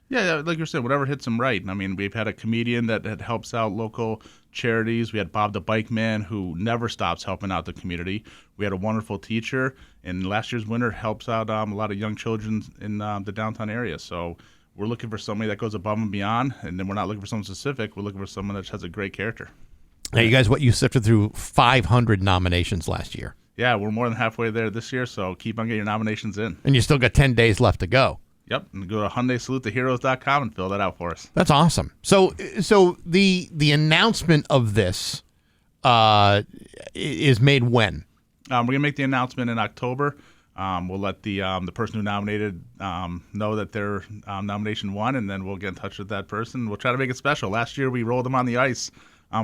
Yeah, like you said, whatever hits them right. I mean, we've had a comedian that helps out local charities. We had Bob the Bike Man, who never stops helping out the community. We had a wonderful teacher, and last year's winner helps out a lot of young children in the downtown area. So we're looking for somebody that goes above and beyond, and then we're not looking for someone specific. We're looking for someone that has a great character. Now, you guys, you sifted through 500 nominations last year. Yeah, we're more than halfway there this year, so keep on getting your nominations in. And you still got 10 days left to go. Yep, and go to HyundaiSaluteTheHeroes.com and fill that out for us. That's awesome. So the announcement of this is made when? We're gonna make the announcement in October. We'll let the person who nominated know that their nomination won, and then we'll get in touch with that person. We'll try to make it special. Last year we rolled them on the ice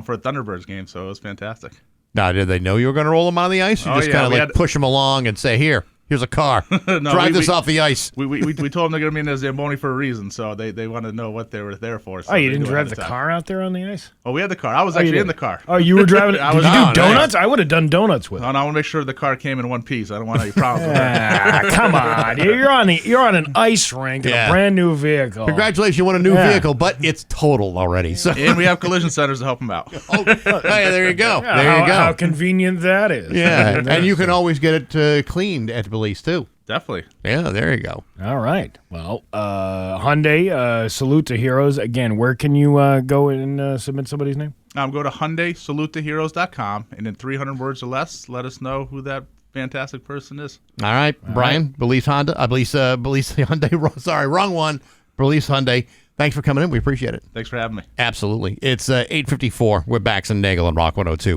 for a Thunderbirds game, so it was fantastic. Now, did they know you were going to roll them on the ice? You just kind of push them along and say, here's a car. Drive this off the ice. We told them they're going to be in a Zamboni for a reason, so they want to know what they were there for. So you didn't drive the car out there on the ice? Oh, we had the car. I was actually in the car. Oh, you were driving it? Did you do donuts? I would have done donuts with it. No, I want to make sure the car came in one piece. I don't want any problems with that. Come on. You're on an ice rink in a brand new vehicle. Congratulations, you won a new vehicle, but it's totaled already. So. And we have collision centers to help them out. There you go. Yeah, there you go. How convenient that is. Yeah, and you can always get it cleaned at Belize, too. Definitely. Yeah, there you go. All right. Well, Hyundai, Salute to Heroes. Again, where can you go and submit somebody's name? Go to HyundaiSaluteTheHeroes.com, and in 300 words or less, let us know who that fantastic person is. All right, Brian, Belize Honda. Belize Hyundai. Sorry, wrong one. Belize Hyundai. Thanks for coming in. We appreciate it. Thanks for having me. Absolutely. It's 8:54. We're Bax and Nagle on Rock 102.